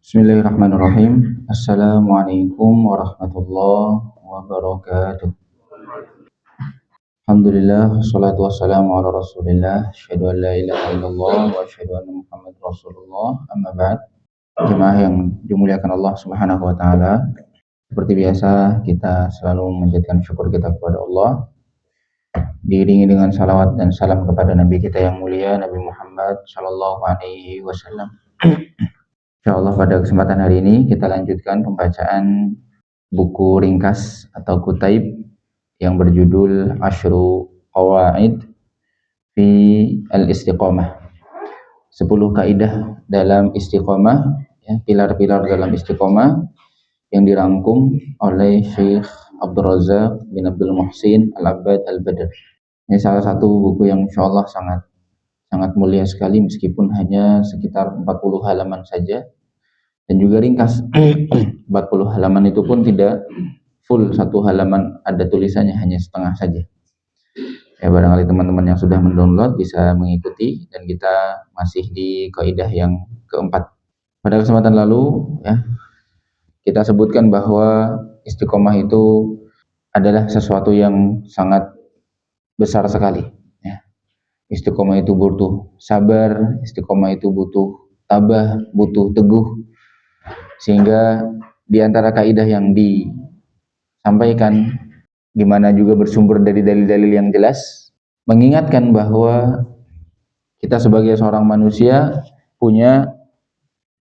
Bismillahirrahmanirrahim. Assalamualaikum warahmatullahi wabarakatuh. Alhamdulillah, wassalatu wassalamu ala rasulillah. Asyhadu an la ilaha illallah wa asyhadu anna Muhammad rasulullah. Amma ba'd. Jemaah yang dimuliakan Allah subhanahu wa ta'ala, seperti biasa kita selalu menjadikan syukur kita kepada Allah, diiringi dengan salawat dan salam kepada Nabi kita yang mulia, Nabi Muhammad sallallahu alaihi wasallam. Insyaallah pada kesempatan hari ini kita lanjutkan pembacaan buku ringkas atau kutaib yang berjudul Asyru Qawaid fi al-Istiqamah. 10 kaidah dalam istiqamah, ya, pilar-pilar dalam istiqamah yang dirangkum oleh Syekh Abdul Razak bin Abdul Muhsin Al-Abbad Al-Badr. Ini salah satu buku yang insyaallah sangat mulia sekali meskipun hanya sekitar 40 halaman saja. Dan juga ringkas. 40 halaman itu pun tidak full satu halaman, ada tulisannya hanya setengah saja. Ya, barangkali teman-teman yang sudah mendownload bisa mengikuti, dan kita masih di kaidah yang keempat. Pada kesempatan lalu, ya, kita sebutkan bahwa istiqomah itu adalah sesuatu yang sangat besar sekali. Ya. Istiqomah itu butuh sabar, istiqomah itu butuh tabah, butuh teguh. Sehingga di antara kaidah yang disampaikan, di mana juga bersumber dari dalil-dalil yang jelas, mengingatkan bahwa kita sebagai seorang manusia punya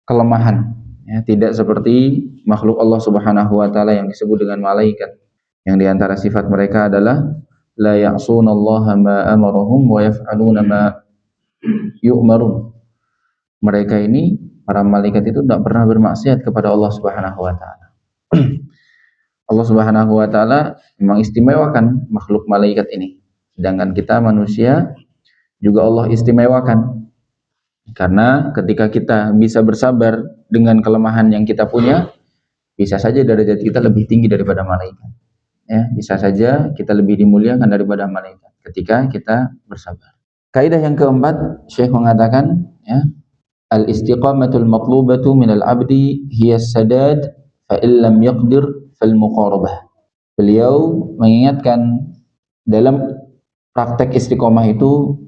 kelemahan, ya, tidak seperti makhluk Allah Subhanahu wa taala yang disebut dengan malaikat, yang di antara sifat mereka adalah la ya'sunallaha ma amarahum wa yaf'aluna ma yu'marun. Mereka ini, para malaikat itu tidak pernah bermaksiat kepada Allah Subhanahu wa taala. Allah Subhanahu wa taala memang istimewakan makhluk malaikat ini. Sedangkan kita manusia juga Allah istimewakan. Karena ketika kita bisa bersabar dengan kelemahan yang kita punya, bisa saja derajat kita lebih tinggi daripada malaikat. Ya, bisa saja kita lebih dimuliakan daripada malaikat ketika kita bersabar. Kaidah yang keempat, Syekh mengatakan, ya, al-istiqamatul matlubatu minal abdi hiya sadad fa illam yaqdir fal muqarabah. Beliau mengingatkan dalam praktek istiqomah itu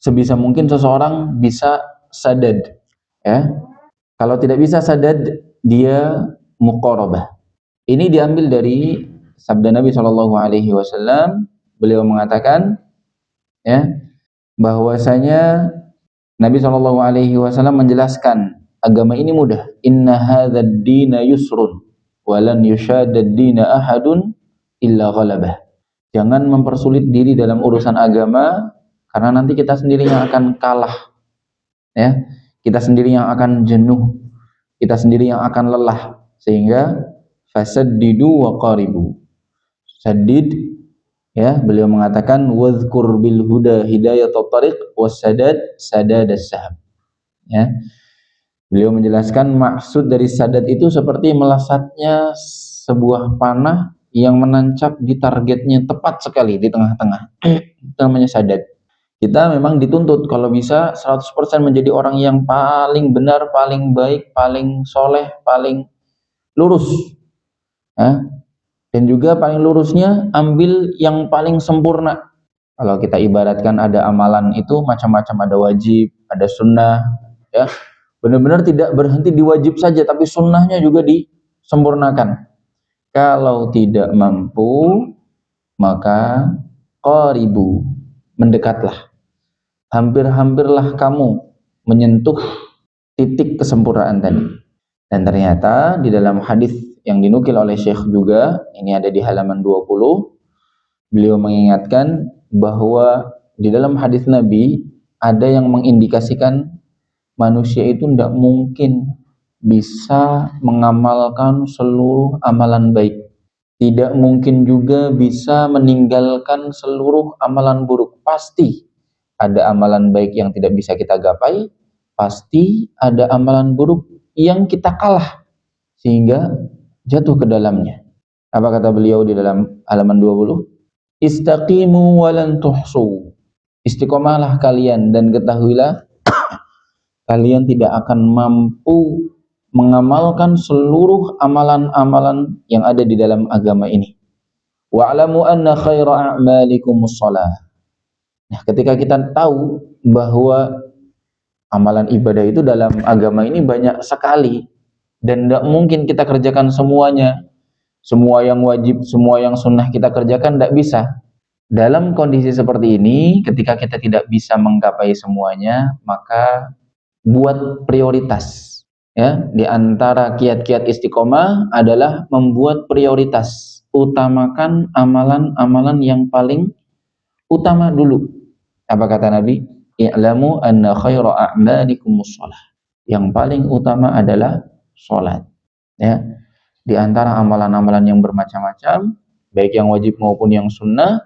sebisa mungkin seseorang bisa sadad, ya. Kalau tidak bisa sadad, dia muqarabah. Ini diambil dari sabda Nabi sallallahu alaihi wasallam. Beliau mengatakan, ya, bahwasanya Nabi Shallallahu Alaihi Wasallam menjelaskan agama ini mudah. Inna hadzal dina yusrun, walan yushadad dina ahadun illa ghalabah. Jangan mempersulit diri dalam urusan agama, karena nanti kita sendiri yang akan kalah. Ya, kita sendiri yang akan jenuh, kita sendiri yang akan lelah. Sehingga fasaddidu wa qaribu. Sadid, ya, beliau mengatakan wadhkur bil huda hidayatul tariq wasadad sadadas sahab. Ya. Beliau menjelaskan maksud dari sadad itu seperti melesatnya sebuah panah yang menancap di targetnya tepat sekali di tengah-tengah. Itu namanya sadad. Kita memang dituntut kalau bisa 100% menjadi orang yang paling benar, paling baik, paling soleh, paling lurus. Ya. Dan juga paling lurusnya ambil yang paling sempurna. Kalau kita ibaratkan ada amalan itu macam-macam, ada wajib, ada sunnah, ya. Benar-benar tidak berhenti di wajib saja, tapi sunnahnya juga disempurnakan. Kalau tidak mampu, maka qaribu, mendekatlah. Hampir-hampirlah kamu menyentuh titik kesempurnaan tadi. Dan ternyata di dalam hadis yang dinukil oleh Syekh juga, ini ada di halaman 20, beliau mengingatkan bahwa di dalam hadis Nabi ada yang mengindikasikan manusia itu tidak mungkin bisa mengamalkan seluruh amalan baik. Tidak mungkin juga bisa meninggalkan seluruh amalan buruk. Pasti ada amalan baik yang tidak bisa kita gapai, pasti ada amalan buruk yang kita kalah sehingga jatuh ke dalamnya. Apa kata beliau di dalam halaman 20? Istaqimu walan tuhsu. Istiqomahlah kalian dan ketahuilah kalian tidak akan mampu mengamalkan seluruh amalan-amalan yang ada di dalam agama ini. Wa'lamu anna khaira a'malikumus shalah. Nah, ketika kita tahu bahwa amalan ibadah itu dalam agama ini banyak sekali dan tidak mungkin kita kerjakan semuanya, semua yang wajib, semua yang sunnah kita kerjakan, tidak bisa. Dalam kondisi seperti ini, ketika kita tidak bisa menggapai semuanya, maka buat prioritas. Ya, di antara kiat-kiat istiqomah adalah membuat prioritas, utamakan amalan-amalan yang paling utama dulu. Apa kata Nabi? I'lamu anna khaira a'malikumus shalah. Yang paling utama adalah salat. Ya. Di antara amalan-amalan yang bermacam-macam, baik yang wajib maupun yang sunnah,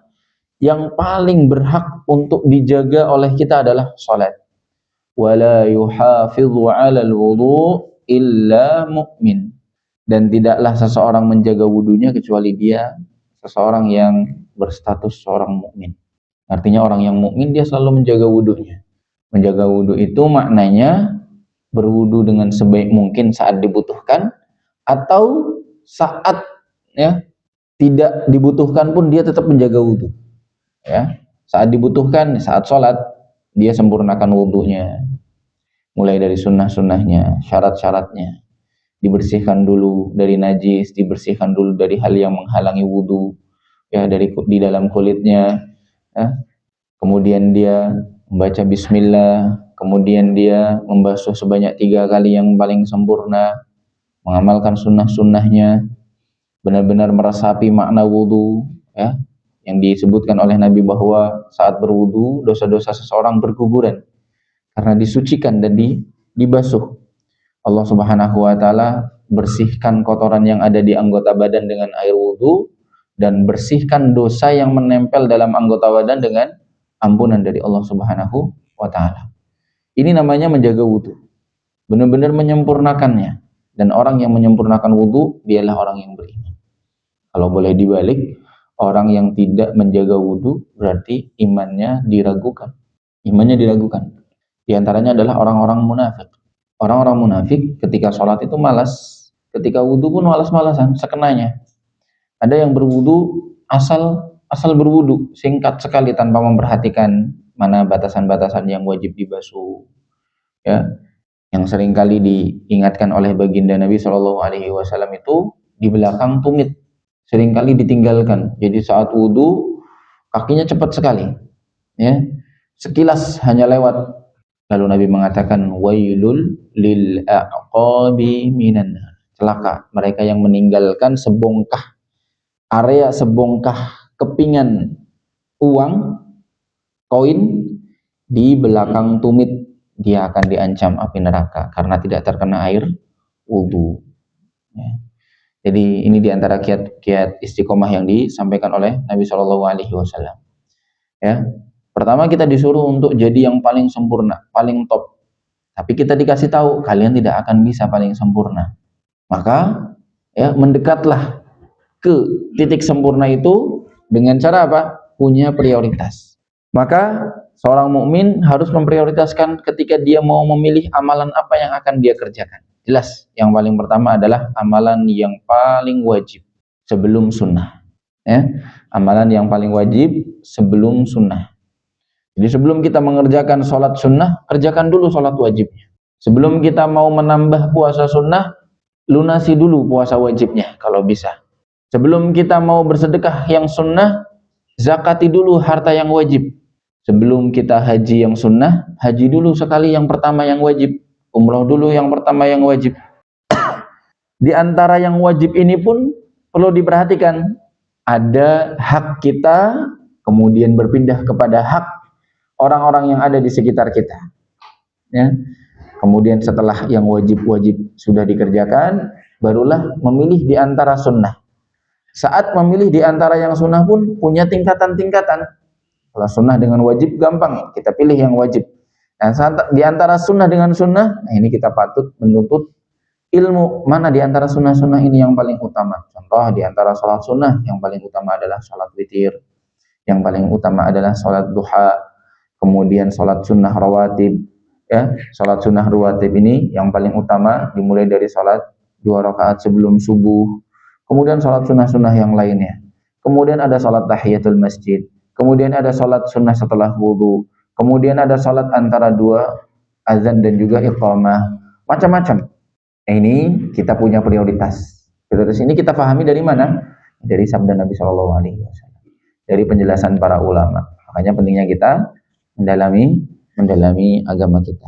yang paling berhak untuk dijaga oleh kita adalah salat. Wala yuhafidhu 'alal wudu' illa mu'min. Dan tidaklah seseorang menjaga wudunya kecuali dia seseorang yang berstatus seorang mukmin. Artinya orang yang mukmin dia selalu menjaga wudunya. Menjaga wudu itu maknanya berwudu dengan sebaik mungkin saat dibutuhkan, atau saat ya tidak dibutuhkan pun dia tetap menjaga wudu. Ya, saat dibutuhkan, saat sholat dia sempurnakan wudunya, mulai dari sunnah-sunnahnya, syarat-syaratnya, dibersihkan dulu dari najis, dibersihkan dulu dari hal yang menghalangi wudu, ya dari di dalam kulitnya. Ya. Kemudian dia membaca bismillah, kemudian dia membasuh sebanyak 3 kali yang paling sempurna, mengamalkan sunnah-sunnahnya, benar-benar meresapi makna wudu, ya, yang disebutkan oleh Nabi bahwa saat berwudu dosa-dosa seseorang berguguran karena disucikan dan dibasuh. Allah Subhanahu wa taala bersihkan kotoran yang ada di anggota badan dengan air wudu, dan bersihkan dosa yang menempel dalam anggota badan dengan ampunan dari Allah Subhanahu wa taala. Ini namanya menjaga wudu. Benar-benar menyempurnakannya. Dan orang yang menyempurnakan wudu dialah orang yang beriman. Kalau boleh dibalik, orang yang tidak menjaga wudu berarti imannya diragukan. Imannya diragukan. Di antaranya adalah orang-orang munafik. Orang-orang munafik ketika sholat itu malas, ketika wudu pun malas-malasan, sekenanya. Ada yang berwudu asal berwudu, singkat sekali tanpa memperhatikan mana batasan-batasan yang wajib dibasuh. Ya, yang seringkali diingatkan oleh baginda Nabi Shallallahu Alaihi Wasallam itu di belakang tumit, seringkali ditinggalkan. Jadi saat wudu kakinya cepat sekali, ya, sekilas hanya lewat. Lalu Nabi mengatakan, wailul lil aqabi minan nar. Celaka mereka yang meninggalkan sebongkah area, sebongkah kepingan uang, koin di belakang tumit, dia akan diancam api neraka karena tidak terkena air wudu. Ya. Jadi ini diantara kiat-kiat istiqomah yang disampaikan oleh Nabi Shallallahu Alaihi Wasallam. Ya, pertama kita disuruh untuk jadi yang paling sempurna, paling top. Tapi kita dikasih tahu kalian tidak akan bisa paling sempurna. Maka ya mendekatlah ke titik sempurna itu dengan cara apa? Punya prioritas. Maka seorang mukmin harus memprioritaskan ketika dia mau memilih amalan apa yang akan dia kerjakan. Jelas, yang paling pertama adalah amalan yang paling wajib sebelum sunnah. Ya, amalan yang paling wajib sebelum sunnah. Jadi sebelum kita mengerjakan sholat sunnah, kerjakan dulu sholat wajibnya. Sebelum kita mau menambah puasa sunnah, lunasi dulu puasa wajibnya kalau bisa. Sebelum kita mau bersedekah yang sunnah, zakati dulu harta yang wajib. Sebelum kita haji yang sunnah, haji dulu sekali yang pertama yang wajib. Umroh dulu yang pertama yang wajib. Di antara yang wajib ini pun perlu diperhatikan. Ada hak kita, kemudian berpindah kepada hak orang-orang yang ada di sekitar kita. Ya. Kemudian setelah yang wajib-wajib sudah dikerjakan, barulah memilih di antara sunnah. Saat memilih di antara yang sunnah pun punya tingkatan-tingkatan. Kalau sunnah dengan wajib gampang, kita pilih yang wajib. Dan saat di antara sunnah dengan sunnah, nah ini kita patut menuntut ilmu mana di antara sunnah-sunnah ini yang paling utama. Contoh di antara sholat sunnah yang paling utama adalah sholat witir, yang paling utama adalah sholat duha, kemudian sholat sunnah rawatib, Ya, salat sunnah rawatib ini yang paling utama dimulai dari salat 2 rakaat sebelum subuh. Kemudian salat sunnah-sunnah yang lainnya. Kemudian ada salat tahiyatul masjid. Kemudian ada salat sunnah setelah wudu. Kemudian ada salat antara dua azan dan juga iqamah. Macam-macam. Ini kita punya prioritas. Prioritas ini kita pahami dari mana? Dari sabda Nabi Shallallahu Alaihi Wasallam. Dari penjelasan para ulama. Makanya pentingnya kita mendalami agama kita.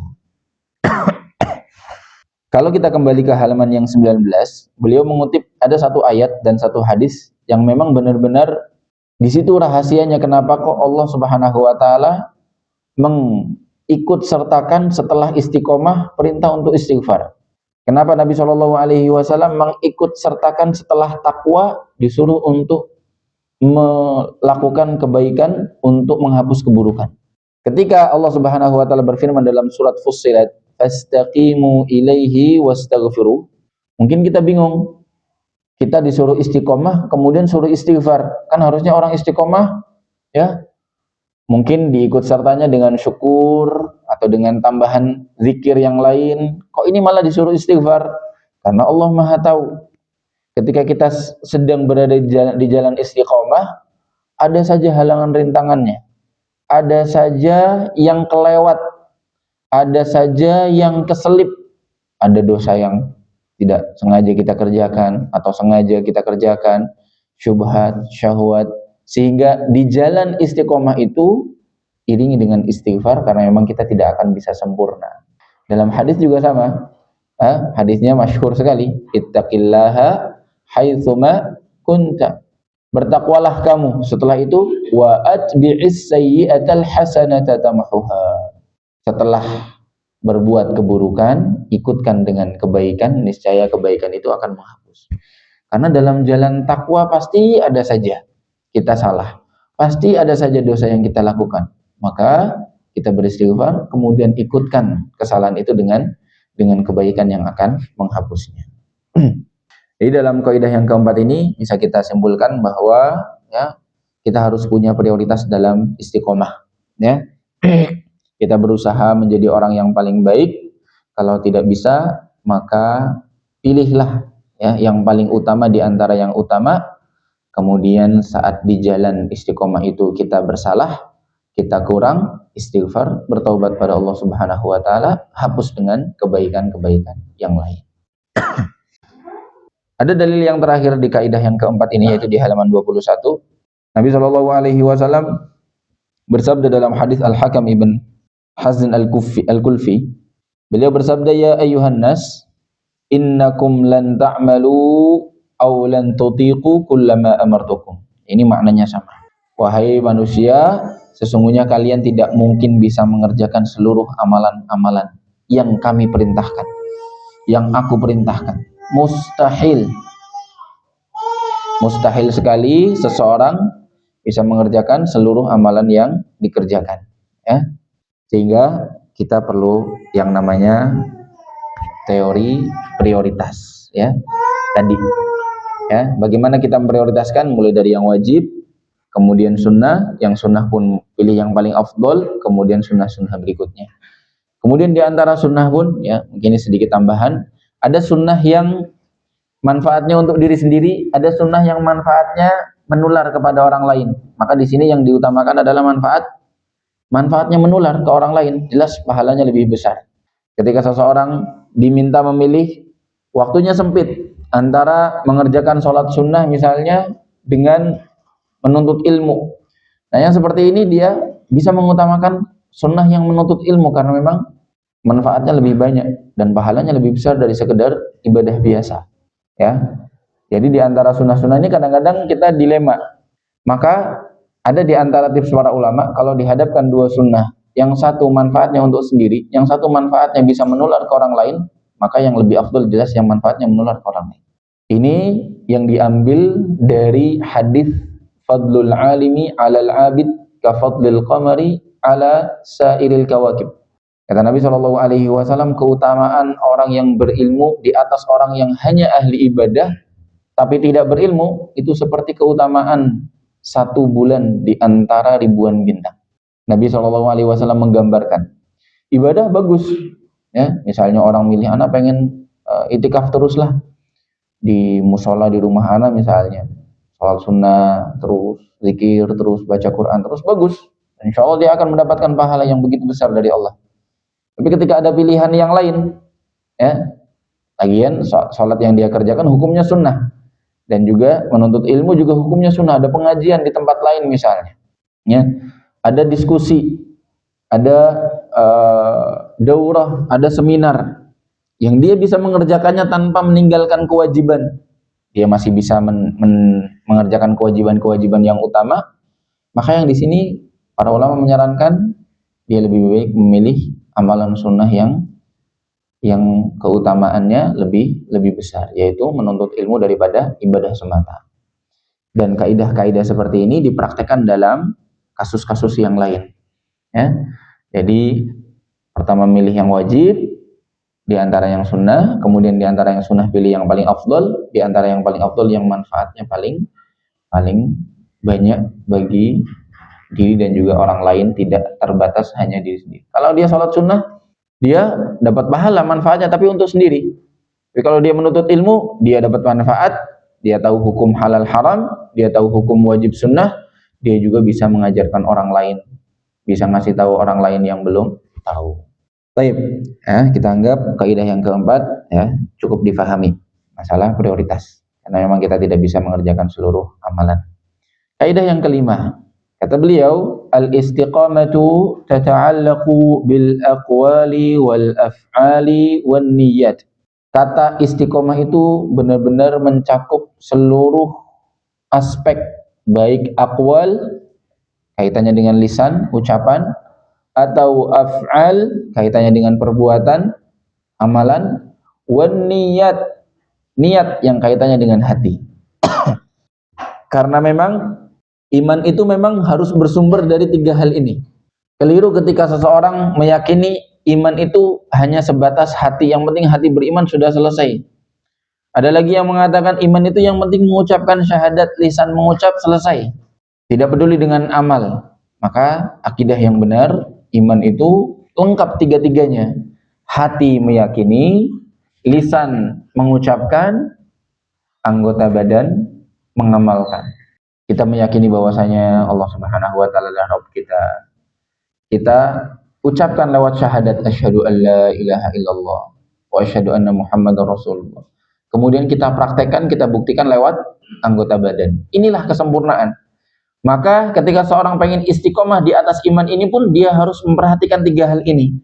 Kalau kita kembali ke halaman yang 19, beliau mengutip ada satu ayat dan satu hadis yang memang benar-benar di situ rahasianya kenapa kok Allah Subhanahu wa taala mengikut sertakan setelah istiqomah perintah untuk istighfar. Kenapa Nabi Shallallahu Alaihi Wasallam mengikut sertakan setelah takwa disuruh untuk melakukan kebaikan untuk menghapus keburukan. Ketika Allah Subhanahu wa taala berfirman dalam surat Fussilat, "Fastaqimu ilaihi wastaghfiru." Mungkin kita bingung. Kita disuruh istiqomah, kemudian suruh istighfar. Kan harusnya orang istiqomah ya, mungkin diikut sertanya dengan syukur atau dengan tambahan zikir yang lain. Kok ini malah disuruh istighfar? Karena Allah Maha tahu. Ketika kita sedang berada di jalan istiqomah, ada saja halangan rintangannya. Ada saja yang kelewat, ada saja yang keselip, ada dosa yang tidak sengaja kita kerjakan atau sengaja kita kerjakan, syubhat, syahwat, sehingga di jalan istiqomah itu iringi dengan istighfar karena memang kita tidak akan bisa sempurna. Dalam hadis juga sama, hadisnya masyhur sekali, ittaqillaha haitsuma kunta. Bertakwalah kamu. Setelah itu wa atbi'is sayyi'atal hasanata tamhuha. Setelah berbuat keburukan, ikutkan dengan kebaikan, niscaya kebaikan itu akan menghapus. Karena dalam jalan takwa pasti ada saja kita salah. Pasti ada saja dosa yang kita lakukan. Maka kita beristighfar, kemudian ikutkan kesalahan itu dengan kebaikan yang akan menghapusnya. Jadi dalam kaidah yang keempat ini bisa kita simpulkan bahwa ya kita harus punya prioritas dalam istiqomah. Ya, kita berusaha menjadi orang yang paling baik. Kalau tidak bisa, maka pilihlah ya yang paling utama di antara yang utama. Kemudian saat di jalan istiqomah itu kita bersalah, kita kurang, istighfar, bertaubat pada Allah Subhanahu wa taala, hapus dengan kebaikan-kebaikan yang lain. Ada dalil yang terakhir di kaidah yang keempat ini yaitu di halaman 21. Nabi Shallallahu Alaihi Wasallam bersabda dalam hadis Al-Hakam ibn Hazn Al-Kulfi, beliau bersabda, ya ayuhan nas, innakum lan ta'malu aw lan tutiqu kullama amartukum. Ini maknanya sama. Wahai manusia, sesungguhnya kalian tidak mungkin bisa mengerjakan seluruh amalan-amalan yang kami perintahkan, yang aku perintahkan. Mustahil sekali seseorang bisa mengerjakan seluruh amalan yang dikerjakan ya. Sehingga kita perlu yang namanya teori prioritas ya. Tadi ya, bagaimana kita memprioritaskan mulai dari yang wajib, kemudian sunnah, yang sunnah pun pilih yang paling afdol, kemudian sunnah-sunnah berikutnya. Kemudian di antara sunnah pun ya, mungkin ini sedikit tambahan, ada sunnah yang manfaatnya untuk diri sendiri, ada sunnah yang manfaatnya menular kepada orang lain. Maka di sini yang diutamakan adalah manfaatnya menular ke orang lain, jelas pahalanya lebih besar. Ketika seseorang diminta memilih, waktunya sempit antara mengerjakan sholat sunnah misalnya dengan menuntut ilmu. Nah yang seperti ini dia bisa mengutamakan sunnah yang menuntut ilmu karena memang manfaatnya lebih banyak dan pahalanya lebih besar dari sekedar ibadah biasa ya. Jadi di antara sunnah-sunnah ini kadang-kadang kita dilema. Maka ada di antara tips para ulama, kalau dihadapkan dua sunnah, yang satu manfaatnya untuk sendiri, yang satu manfaatnya bisa menular ke orang lain, maka yang lebih afdal jelas yang manfaatnya menular ke orang lain. Ini yang diambil dari hadis fadlul alimi 'alal 'abid ka fadlil qamari 'ala sairil kawakib. Kata Nabi Shallallahu Alaihi Wasallam, keutamaan orang yang berilmu di atas orang yang hanya ahli ibadah tapi tidak berilmu itu seperti keutamaan 1 bulan di antara ribuan bintang. Nabi Shallallahu Alaihi Wasallam menggambarkan ibadah bagus. Ya, misalnya orang milih anak pengen itikaf teruslah di musola di rumah anak misalnya, sholat sunnah terus, zikir terus, baca Quran terus, bagus. Insya Allah dia akan mendapatkan pahala yang begitu besar dari Allah. Tapi ketika ada pilihan yang lain, ya, lagian sholat yang dia kerjakan hukumnya sunnah, dan juga menuntut ilmu juga hukumnya sunnah. Ada pengajian di tempat lain misalnya, ya, ada diskusi, ada daurah, ada seminar yang dia bisa mengerjakannya tanpa meninggalkan kewajiban. Dia masih bisa mengerjakan kewajiban-kewajiban yang utama. Maka yang di sini para ulama menyarankan dia lebih baik memilih amalan sunnah yang keutamaannya lebih besar, yaitu menuntut ilmu daripada ibadah semata. Dan kaidah-kaidah seperti ini dipraktekkan dalam kasus-kasus yang lain. Ya. Jadi pertama milih yang wajib, di antara yang sunnah, kemudian di antara yang sunnah pilih yang paling afdol, di antara yang paling afdol yang manfaatnya paling banyak bagi diri dan juga orang lain, tidak terbatas hanya diri sendiri. Kalau dia sholat sunnah, dia dapat pahala manfaatnya tapi untuk sendiri. Tapi kalau dia menuntut ilmu, dia dapat manfaat, dia tahu hukum halal haram, dia tahu hukum wajib sunnah, dia juga bisa mengajarkan orang lain, bisa ngasih tahu orang lain yang belum tahu. Baik, ya, kita anggap kaidah yang keempat ya cukup difahami, masalah prioritas, karena memang kita tidak bisa mengerjakan seluruh amalan. Kaidah yang kelima, kata beliau, al-istiqamatu tata'allaqu bil aqwali wal af'ali wan niyyat. Kata istiqomah itu benar-benar mencakup seluruh aspek, baik aqwal kaitannya dengan lisan, ucapan, atau af'al kaitannya dengan perbuatan, amalan, wan niyyat, niat yang kaitannya dengan hati. Karena memang iman itu memang harus bersumber dari tiga hal ini. Keliru ketika seseorang meyakini iman itu hanya sebatas hati, yang penting hati beriman sudah selesai. Ada lagi yang mengatakan iman itu yang penting mengucapkan syahadat, lisan mengucap, selesai, tidak peduli dengan amal. Maka akidah yang benar, iman itu lengkap tiga-tiganya. Hati meyakini, lisan mengucapkan, anggota badan mengamalkan. Kita meyakini bahwasanya Allah Subhanahu wa taala adalah Rabb kita. Kita ucapkan lewat syahadat asyhadu an la ilaha illallah wa asyhadu anna Muhammadar Rasulullah. Kemudian kita praktekkan, kita buktikan lewat anggota badan. Inilah kesempurnaan. Maka ketika seorang pengen istiqomah di atas iman ini pun dia harus memperhatikan tiga hal ini,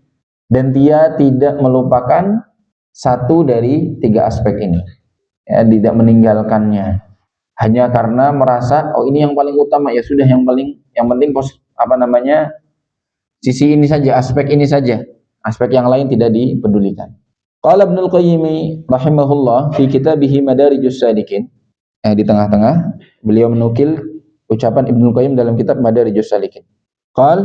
dan dia tidak melupakan satu dari tiga aspek ini, ya, tidak meninggalkannya hanya karena merasa oh ini yang paling utama, ya sudah yang penting sisi ini saja, aspek ini saja, aspek yang lain tidak dipedulikan. Qala Ibnul Qayyim rahimahullah fi kitabih Madarijus Salikin, di tengah-tengah beliau menukil ucapan Ibnul Qayyim dalam kitab Madarijus Salikin. Qal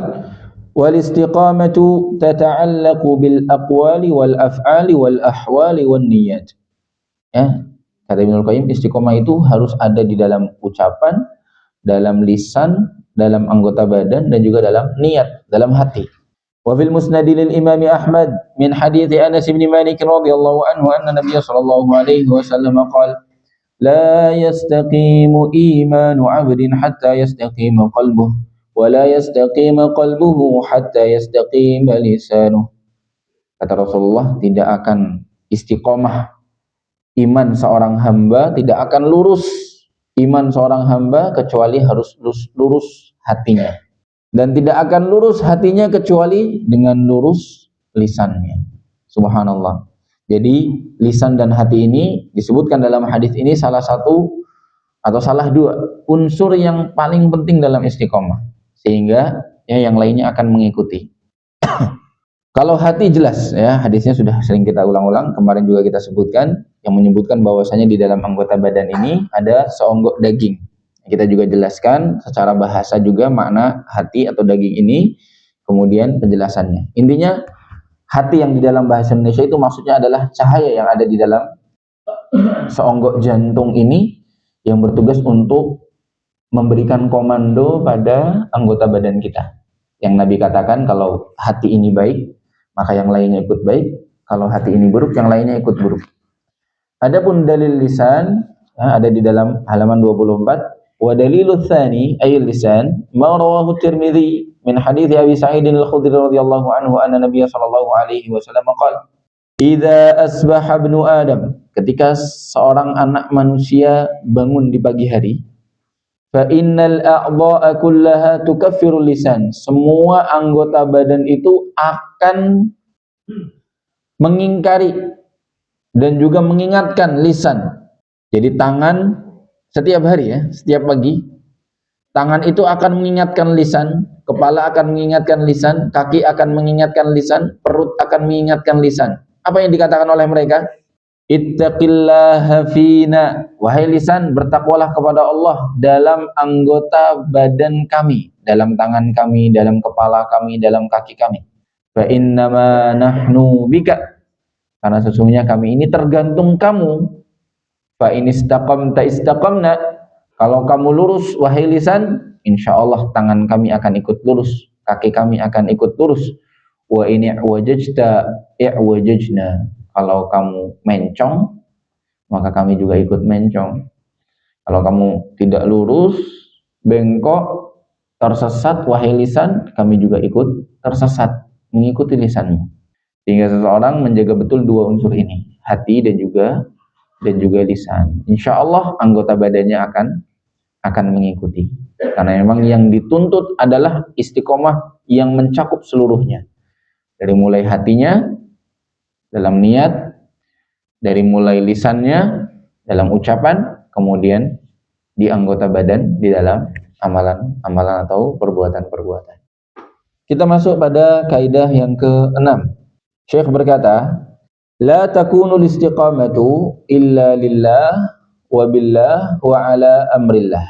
wal istiqamatu tata'allaqu bil aqwali wal af'ali wal ahwali wan niyyat. Ya, kata Ibnul Qayyim, istiqomah itu harus ada di dalam ucapan, dalam lisan, dalam anggota badan, dan juga dalam niat, dalam hati. Wa fil musnad lil Imam Ahmad min hadits Anas bin Malik radhiyallahu anhu anna Nabiy sallallahu alaihi wasallam qala la yastaqimu imanu 'abdin hatta yastaqima qalbuhu wa la yastaqima qalbuhu hatta yastaqima lisanuhu. Kata Rasulullah, tidak akan istiqomah iman seorang hamba, tidak akan lurus iman seorang hamba kecuali harus lurus hatinya, dan tidak akan lurus hatinya kecuali dengan lurus lisannya. Subhanallah. Jadi lisan dan hati ini disebutkan dalam hadis ini salah satu atau salah dua unsur yang paling penting dalam istiqomah, sehingga ya yang lainnya akan mengikuti. Kalau hati jelas, ya hadisnya sudah sering kita ulang-ulang, kemarin juga kita sebutkan, yang menyebutkan bahwasanya di dalam anggota badan ini ada seonggok daging. Kita juga jelaskan secara bahasa juga makna hati atau daging ini, kemudian penjelasannya. Intinya hati yang di dalam bahasa Indonesia itu maksudnya adalah cahaya yang ada di dalam seonggok jantung ini, yang bertugas untuk memberikan komando pada anggota badan kita. Yang Nabi katakan kalau hati ini baik, maka yang lainnya ikut baik. Kalau hati ini buruk, yang lainnya ikut buruk. Adapun dalil lisan ada di dalam halaman 24. Wa dalilul tsani ay lisan ma rawahu Tirmidzi min hadits Abi Sa'id al-Khudri radhiyallahu anhu anna Nabiy sallallahu alaihi wasallam qala idza asbaha ibnu Adam, ketika seorang anak manusia bangun di pagi hari, fa innal a'dha'a kullaha tukaffiru lisan, semua anggota badan itu akan mengingkari dan juga mengingatkan lisan. Jadi tangan setiap hari setiap pagi tangan itu akan mengingatkan lisan, kepala akan mengingatkan lisan, kaki akan mengingatkan lisan, perut akan mengingatkan lisan. Apa yang dikatakan oleh mereka? Ittaqillaha fina, wahai lisan, bertakwalah kepada Allah dalam anggota badan kami, dalam tangan kami, dalam kepala kami, dalam kaki kami. Fa innama nahnu bika, karena sesungguhnya kami ini tergantung kamu. Fa in istaqamta istaqamna, kalau kamu lurus wahai lisan, insyaallah tangan kami akan ikut lurus, kaki kami akan ikut lurus. Wa in i'wajajta i'wajajna, kalau kamu mencong maka kami juga ikut mencong. Kalau kamu tidak lurus, bengkok, tersesat wahai lisan, kami juga ikut tersesat mengikuti lisanmu. Sehingga seseorang menjaga betul dua unsur ini, hati dan juga lisan. Insya Allah anggota badannya akan mengikuti. Karena memang yang dituntut adalah istiqomah yang mencakup seluruhnya. Dari mulai hatinya dalam niat, dari mulai lisannya dalam ucapan, kemudian di anggota badan di dalam amalan-amalan atau perbuatan-perbuatan. Kita masuk pada kaidah yang ke-6. Syekh berkata, la takunul istiqamatu illa lillah wa billah wa ala amrillah.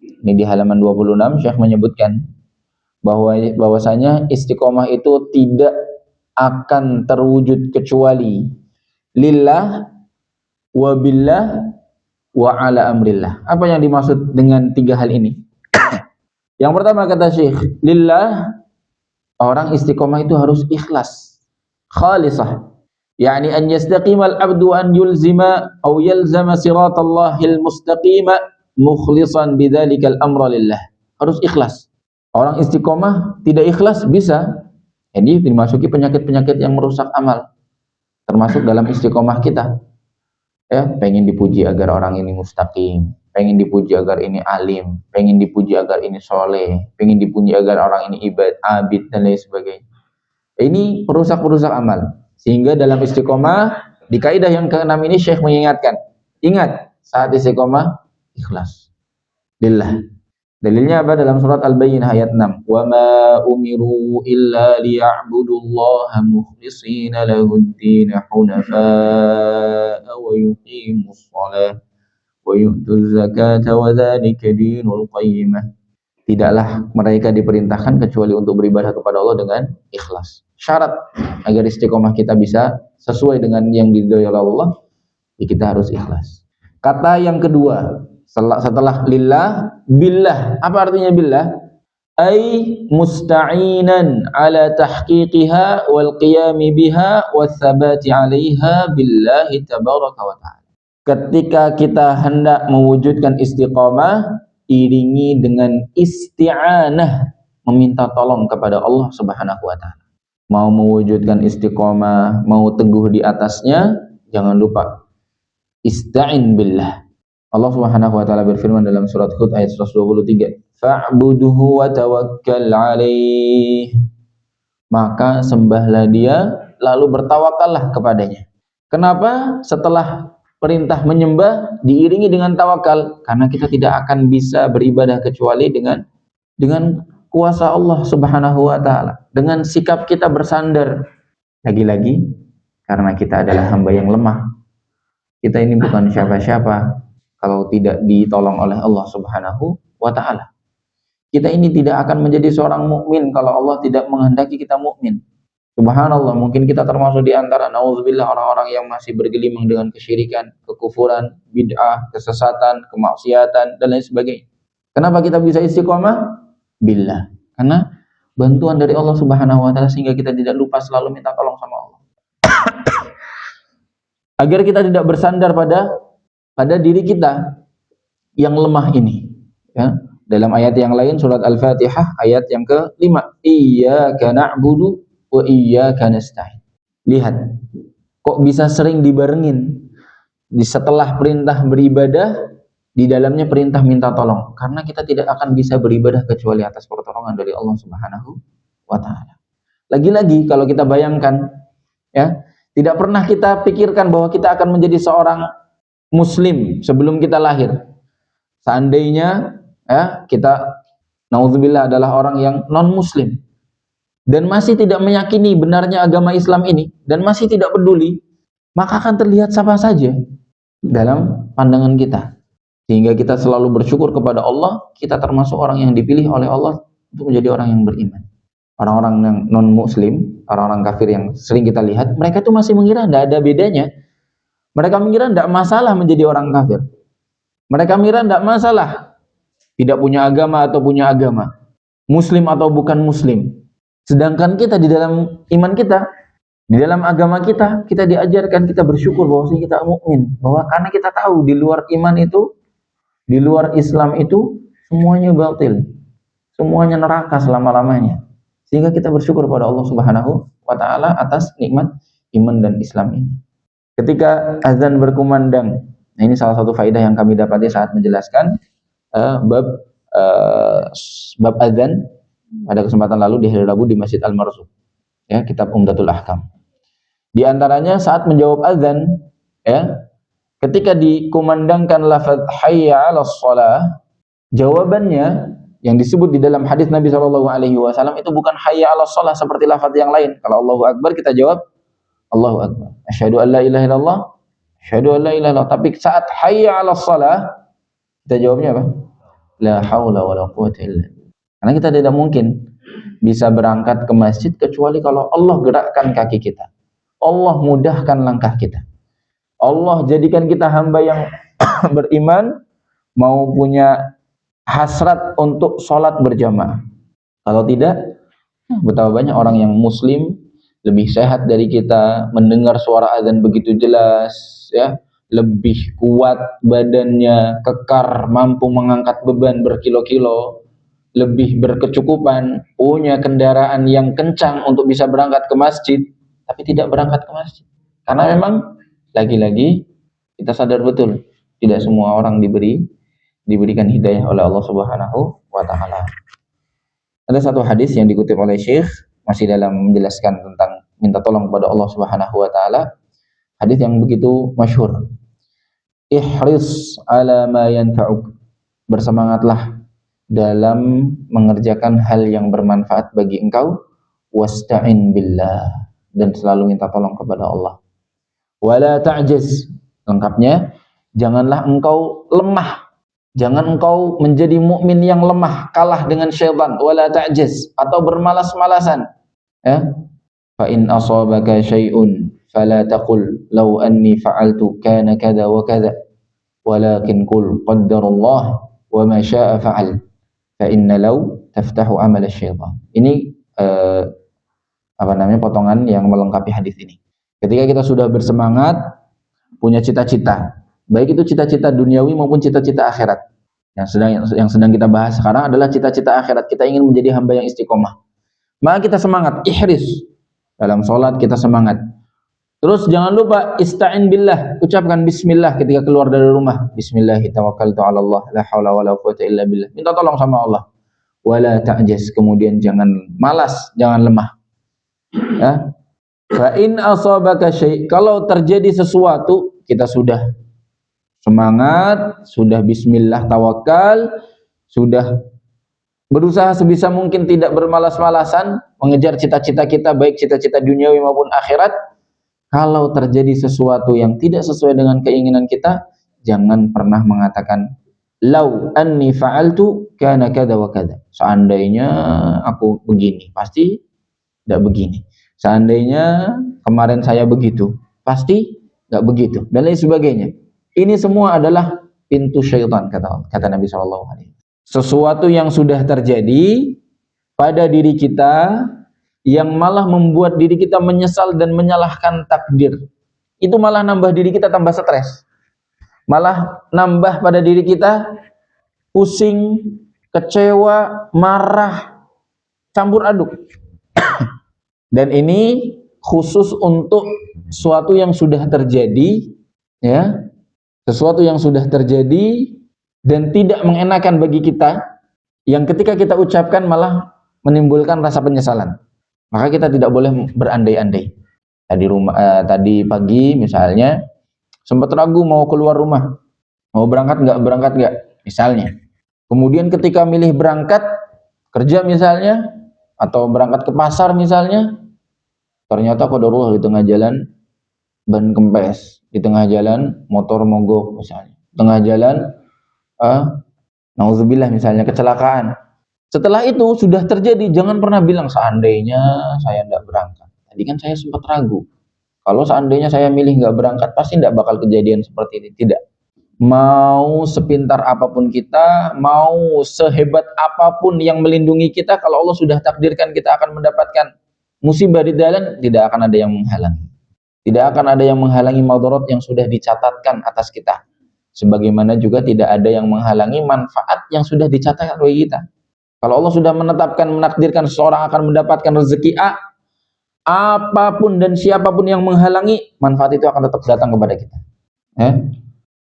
Ini di halaman 26 Syekh menyebutkan bahwasanya istiqomah itu tidak akan terwujud kecuali lillah wa billah wa ala amrillah. Apa yang dimaksud dengan tiga hal ini? Yang pertama kata Syekh, lillah, orang istiqomah itu harus ikhlas, khalisah. Yani an yastaqimal abdu an yulzima aw yalzama siratallahil mustaqima mukhlishan bidzalikal amra lillah. Harus ikhlas. Orang istiqomah tidak ikhlas bisa jadi dimasuki penyakit-penyakit yang merusak amal. Termasuk dalam istiqomah kita. Pengen dipuji agar orang ini mustaqim, pengen dipuji agar ini alim, pengen dipuji agar ini soleh, pengen dipuji agar orang ini abid dan lain sebagainya. Ini perusak-perusak amal. Sehingga dalam istiqomah, di kaidah yang ke-6 ini Syekh mengingatkan, ingat saat istiqomah ikhlas lillah. Dalilnya apa? Dalam surat Al-Bayyinah ayat 6. Wa ma umiru illa liya'budullaha mukhlishina lahud-din hunafa'a wa yuqimus shalah wa yu'tuz zakata wa dzalika dinul qayyimah. Tidaklah mereka diperintahkan kecuali untuk beribadah kepada Allah dengan ikhlas. Syarat agar istiqomah kita bisa sesuai dengan yang diridhoi oleh Allah, kita harus ikhlas. Kata yang kedua, setelah lillah, billah. Apa artinya billah? Ay musta'inan ala tahqiqiha wal qiyami biha wa tsabati 'alaiha billahi tabaraka wa ta'ala. Ketika kita hendak mewujudkan istiqomah, iringi dengan isti'anah, meminta tolong kepada Allah Subhanahu wa taala. Mau mewujudkan istiqomah, mau teguh di atasnya, jangan lupa ista'in billah. Allah Subhanahu wa taala berfirman dalam surat Hud ayat 123, fa'buduhu wa tawakkal 'alaih. Maka sembahlah dia lalu bertawakallah kepadanya. Kenapa setelah perintah menyembah diiringi dengan tawakal? Karena kita tidak akan bisa beribadah kecuali dengan kuasa Allah Subhanahu wa taala, dengan sikap kita bersandar. Lagi-lagi karena kita adalah hamba yang lemah. Kita ini bukan siapa-siapa kalau tidak ditolong oleh Allah Subhanahu wa taala. Kita ini tidak akan menjadi seorang mukmin kalau Allah tidak menghendaki kita mukmin. Subhanallah, mungkin kita termasuk di antara nauzubillah orang-orang yang masih bergelimang dengan kesyirikan, kekufuran, bid'ah, kesesatan, kemaksiatan dan lain sebagainya. Kenapa kita bisa istiqomah? Billah. Karena bantuan dari Allah Subhanahu wa taala sehingga kita tidak lupa selalu minta tolong sama Allah. Agar kita tidak bersandar pada diri kita yang lemah ini, ya. Dalam ayat yang lain surat Al-Fatihah ayat yang ke-5, iyyaka na'budu wa iyyaka nasta'in. Lihat, kok bisa sering dibarengin di setelah perintah beribadah, di dalamnya perintah minta tolong, karena kita tidak akan bisa beribadah kecuali atas pertolongan dari Allah Subhanahu wa taala. Lagi-lagi kalau kita bayangkan, ya, tidak pernah kita pikirkan bahwa kita akan menjadi seorang muslim sebelum kita lahir. Seandainya, ya, kita naudzubillah adalah orang yang non muslim dan masih tidak meyakini benarnya agama Islam ini dan masih tidak peduli, maka akan terlihat siapa saja dalam pandangan kita. Sehingga kita selalu bersyukur kepada Allah, kita termasuk orang yang dipilih oleh Allah untuk menjadi orang yang beriman. Orang-orang yang non-muslim, orang-orang kafir yang sering kita lihat, mereka tuh masih mengira tidak ada bedanya. Mereka mengira tidak masalah menjadi orang kafir. Mereka mengira tidak masalah tidak punya agama atau punya agama, muslim atau bukan muslim. Sedangkan kita di dalam iman kita, di dalam agama kita, kita diajarkan kita bersyukur bahwa kita mukmin, bahwa karena kita tahu di luar iman itu, di luar Islam itu semuanya batil, semuanya neraka selama-lamanya. Sehingga kita bersyukur pada Allah Subhanahu wa taala atas nikmat iman dan Islam ini. Ketika azan berkumandang, nah ini salah satu faedah yang kami dapati saat menjelaskan bab azan pada kesempatan lalu di hari Rabu di Masjid Al-Marzuq, ya, kitab Umdatul Ahkam. Di antaranya saat menjawab azan, ya, ketika dikumandangkan lafaz hayya 'alas shalah, jawabannya yang disebut di dalam hadis Nabi SAW itu bukan hayya 'alas shalah seperti lafaz yang lain. Kalau Allahu Akbar kita jawab Allahu Akbar, asyhadu an la ilaha illallah, asyhadu an la ilaha illallah. Tapi saat hayya 'alas shalah kita jawabnya apa? La haula wala quwwata illa billah. Karena kita tidak mungkin bisa berangkat ke masjid kecuali kalau Allah gerakkan kaki kita, Allah mudahkan langkah kita, Allah jadikan kita hamba yang beriman, mau punya hasrat untuk sholat berjamaah. Kalau tidak, betapa banyak orang yang muslim lebih sehat dari kita, mendengar suara azan begitu jelas, ya, lebih kuat badannya, kekar, mampu mengangkat beban berkilo-kilo, lebih berkecukupan, punya kendaraan yang kencang untuk bisa berangkat ke masjid, tapi tidak berangkat ke masjid. Karena memang lagi-lagi kita sadar betul, tidak semua orang diberikan hidayah oleh Allah Subhanahu wa taala. Ada satu hadis yang dikutip oleh Syekh masih dalam menjelaskan tentang minta tolong kepada Allah Subhanahu wa taala. Hadis yang begitu masyhur. Ihris ala ma yanfa'uk. Bersemangatlah dalam mengerjakan hal yang bermanfaat bagi engkau, wasta'in billah, dan selalu minta tolong kepada Allah. Wala ta'jaz. Lengkapnya, janganlah engkau lemah. Jangan engkau menjadi mukmin yang lemah, kalah dengan syaitan, wala ta'jaz, atau bermalas-malasan. Ya. Fa in asabaka syai'un fala taqul law anni fa'altu kana kadza wa kadza, walakin qul qaddarallah wa ma syaa'a fa'al, fa inna law taftahu amal syaitan. Ini potongan yang melengkapi hadis ini. Ketika kita sudah bersemangat, punya cita-cita, baik itu cita-cita duniawi maupun cita-cita akhirat. Yang sedang kita bahas sekarang adalah cita-cita akhirat. Kita ingin menjadi hamba yang istiqomah. Maka kita semangat, ihris. Dalam sholat kita semangat. Terus jangan lupa ista'in billah, ucapkan bismillah ketika keluar dari rumah. Bismillahi tawakkaltu 'ala Allah, la haula wala quwwata illa billah. Minta tolong sama Allah. Wala ta'jaz, kemudian jangan malas, jangan lemah. Ya. Fa in asabaka syai', kalau terjadi sesuatu, kita sudah semangat, sudah bismillah tawakal, sudah berusaha sebisa mungkin tidak bermalas-malasan mengejar cita-cita kita, baik cita-cita duniawi maupun akhirat. Kalau terjadi sesuatu yang tidak sesuai dengan keinginan kita, jangan pernah mengatakan lau anni fa'altu kana kadza wa kadza. Seandainya aku begini, pasti tidak begini. Seandainya kemarin saya begitu, pasti tidak begitu, dan lain sebagainya. Ini semua adalah pintu syaitan, kata Nabi SAW. Sesuatu yang sudah terjadi, pada diri kita yang malah membuat diri kita menyesal dan menyalahkan takdir. Itu malah nambah diri kita tambah stres. Malah nambah pada diri kita pusing, kecewa, marah, campur aduk. Dan ini khusus untuk sesuatu yang sudah terjadi, ya, sesuatu yang sudah terjadi dan tidak mengenakan bagi kita, yang ketika kita ucapkan malah menimbulkan rasa penyesalan. Maka kita tidak boleh berandai-andai. Tadi pagi misalnya sempat ragu mau keluar rumah, mau berangkat nggak, misalnya. Kemudian ketika milih berangkat kerja misalnya, atau berangkat ke pasar misalnya, ternyata qadarullah di tengah jalan ban kempes, di tengah jalan motor mogok misalnya, di tengah jalan nauzubillah misalnya kecelakaan. Setelah itu sudah terjadi, jangan pernah bilang seandainya saya tidak berangkat. Tadi kan saya sempat ragu. Kalau seandainya saya milih nggak berangkat, pasti tidak bakal kejadian seperti ini. Tidak. Mau sepintar apapun kita, mau sehebat apapun yang melindungi kita, kalau Allah sudah takdirkan kita akan mendapatkan musibah di jalan, tidak akan ada yang menghalangi. Tidak akan ada yang menghalangi madarat yang sudah dicatatkan atas kita. Sebagaimana juga tidak ada yang menghalangi manfaat yang sudah dicatatkan bagi kita. Kalau Allah sudah menakdirkan seseorang akan mendapatkan rezeki A, apapun dan siapapun yang menghalangi, manfaat itu akan tetap datang kepada kita.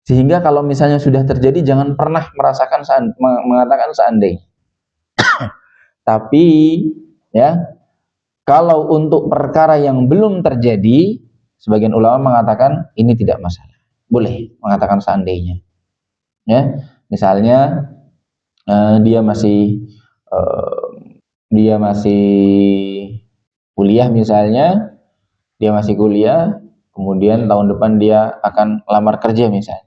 Sehingga kalau misalnya sudah terjadi, jangan pernah mengatakan seandainya. Tapi ya, kalau untuk perkara yang belum terjadi, sebagian ulama mengatakan ini tidak masalah, boleh mengatakan seandainya. Ya, misalnya dia masih kuliah misalnya, kemudian tahun depan dia akan lamar kerja misalnya.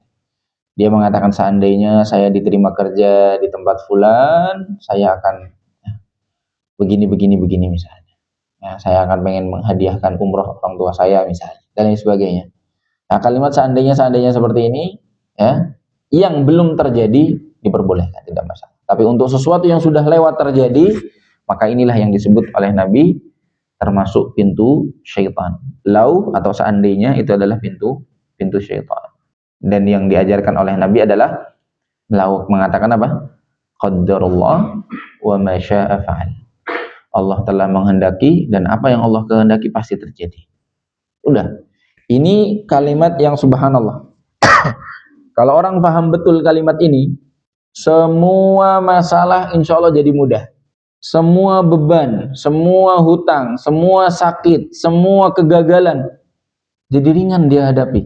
Dia mengatakan seandainya saya diterima kerja di tempat fulan, saya akan begini misalnya. Ya, saya akan pengen menghadiahkan umroh orang tua saya misalnya, dan lain sebagainya. Nah, kalimat seandainya seperti ini, ya, yang belum terjadi diperbolehkan, tidak masalah. Tapi untuk sesuatu yang sudah lewat terjadi, maka inilah yang disebut oleh Nabi termasuk pintu syaitan. Lau atau seandainya itu adalah pintu syaitan. Dan yang diajarkan oleh Nabi adalah lau, mengatakan apa? Qaddarullah wa ma syaa fa'al. Allah telah menghendaki dan apa yang Allah kehendaki pasti terjadi. Udah. Ini kalimat yang subhanallah. Kalau orang paham betul kalimat ini, semua masalah insya Allah jadi mudah. Semua beban, semua hutang, semua sakit, semua kegagalan jadi ringan dia hadapi.